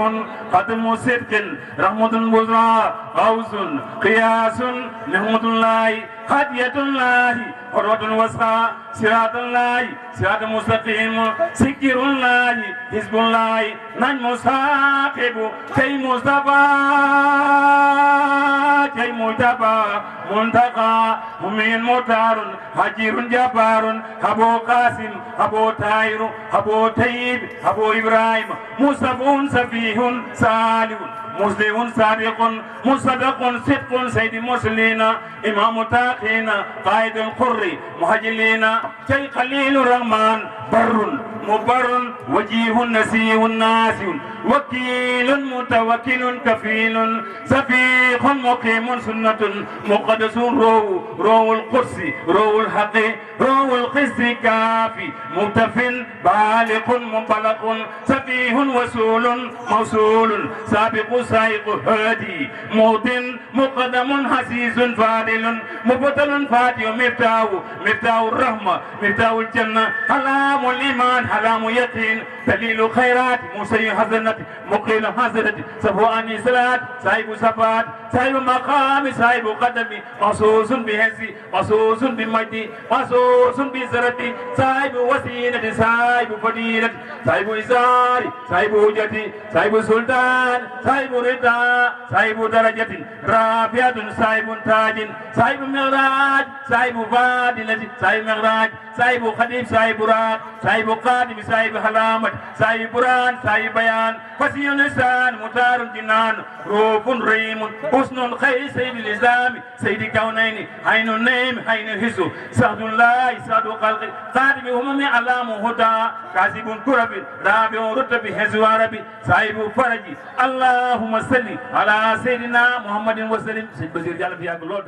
قدم صدق رحمة بزرى غوث قياس نعمة الله هدية الله قرة وسخى صراط الله صراط مستقيم سكر الله حزب الله نجم ساقب كي مصطفى كي مجتبى منتقى مؤمن مختار هجير جبار أبو قاسم أبو طاهر أبو طيب أبو إبراهيم مصطفى سفيه صالح مسلم صادق مصدق صدق سيد المرسلين إمام تاقين قائد القر مهجلين كي قليل الرحمن بر مبر وجيه نسيه ناسي وكيل متوكل كفيل سفيق مقيم سنة مقدس رو القدس رو الحق رو القسط كافي متفن بالغ منطلق سفيه وسول موصول سابق سائق هادي موطن مقدم حسيس فاضل مبتل فاتح مفتاح الرحمة مفتاح الجنة حلام الإيمان حلام يقين دليل خيرات مسيء حسنات مقيل حسنات صفو عني صلاة صاحب صفات صاحب مقام صاحب قدم مخصوص بهزي مخصوص بمجدي مخصوص بزرتي صاحب وسيلة صاحب فضيلة صاحب إزاري صاحب وجتي صاحب سلطان صاحب رضا صاحب درجة رافعة صاحب تاج صاحب مغراج صاحب فاضلة صاحب مغراج صاحب خديم صاحب راق صاحب قادم صاحب حلامة صاحب بران صاحب بيان فسيح لسان متار جنان روح ريم حسن الخير سيد الإسلام سيد كونين عين النيم عين الحسو سعد الله سعد خلق قادم همم علام هدى كاسب كرب رابع رتب حزو عربي صاحب فرجي اللهم صل على سيدنا محمد وسلم سيد بزير جال فيها قلوت